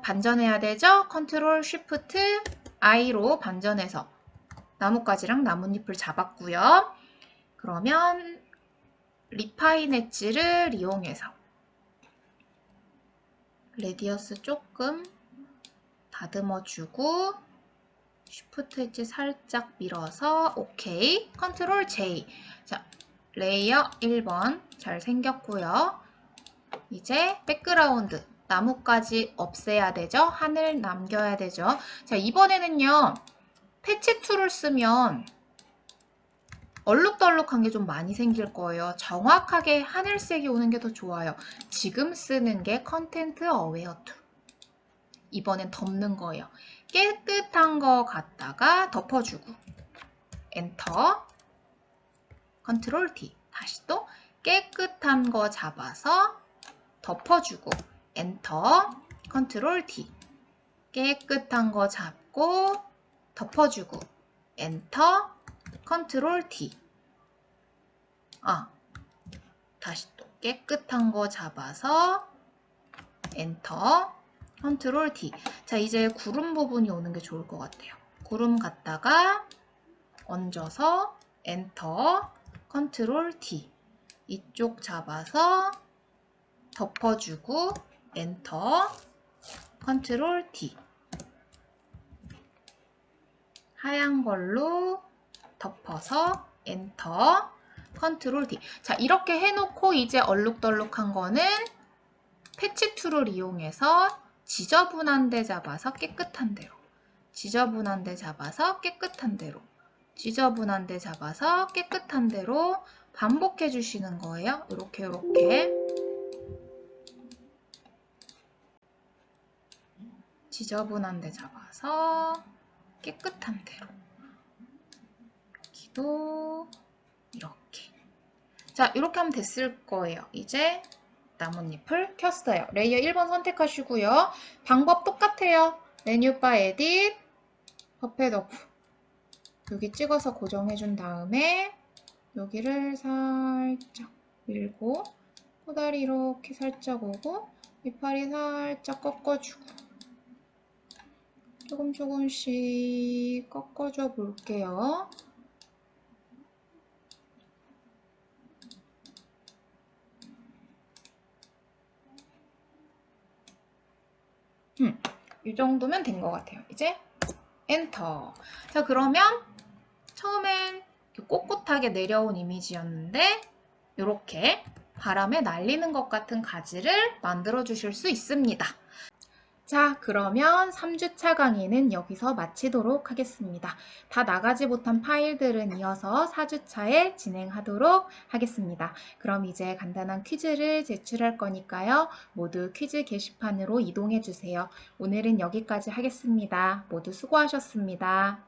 반전해야 되죠? 컨트롤 쉬프트 I로 반전해서 나뭇가지랑 나뭇잎을 잡았고요. 그러면 리파인 엣지를 이용해서 레디어스 조금 다듬어주고 쉬프트 엣지 살짝 밀어서 오케이. 컨트롤 J. 자, 레이어 1번 잘 생겼고요. 이제 백그라운드 나뭇가지 없애야 되죠. 하늘 남겨야 되죠. 자, 이번에는요. 패치 툴을 쓰면 얼룩덜룩한 게 좀 많이 생길 거예요. 정확하게 하늘색이 오는 게 더 좋아요. 지금 쓰는 게 컨텐트 어웨어 툴. 이번엔 덮는 거예요. 깨끗한 거 갖다가 덮어주고 엔터 컨트롤 D. 다시 또 깨끗한 거 잡아서 덮어주고 엔터 컨트롤 D. 깨끗한 거 잡고 덮어주고 엔터 컨트롤 D. 다시 또 깨끗한 거 잡아서 엔터 컨트롤 D. 자, 이제 구름 부분이 오는 게 좋을 것 같아요. 구름 갖다가 얹어서 엔터 컨트롤 D. 이쪽 잡아서 덮어주고 엔터 컨트롤 D. 하얀 걸로 덮어서 엔터 컨트롤 D. 자, 이렇게 해놓고 이제 얼룩덜룩한 거는 패치 툴을 이용해서 지저분한 데 잡아서 깨끗한 데로, 지저분한 데 잡아서 깨끗한 데로, 지저분한 데 잡아서 깨끗한 데로 반복해 주시는 거예요. 이렇게 지저분한 데 잡아서 깨끗한 데로, 여기도 이렇게. 자, 이렇게 하면 됐을 거예요. 이제 나뭇잎을 켰어요. 레이어 1번 선택하시고요. 방법 똑같아요. 메뉴바 에딧, 퍼펫 오프. 여기 찍어서 고정해준 다음에 여기를 살짝 밀고 코다리 이렇게 살짝 오고 이파리 살짝 꺾어주고 조금씩 꺾어줘 볼게요. 이 정도면 된 것 같아요. 이제 엔터. 자, 그러면 처음엔 꼿꼿하게 내려온 이미지였는데 이렇게 바람에 날리는 것 같은 가지를 만들어 주실 수 있습니다. 자, 그러면 3주차 강의는 여기서 마치도록 하겠습니다. 다 나가지 못한 파일들은 이어서 4주차에 진행하도록 하겠습니다. 그럼 이제 간단한 퀴즈를 제출할 거니까요. 모두 퀴즈 게시판으로 이동해 주세요. 오늘은 여기까지 하겠습니다. 모두 수고하셨습니다.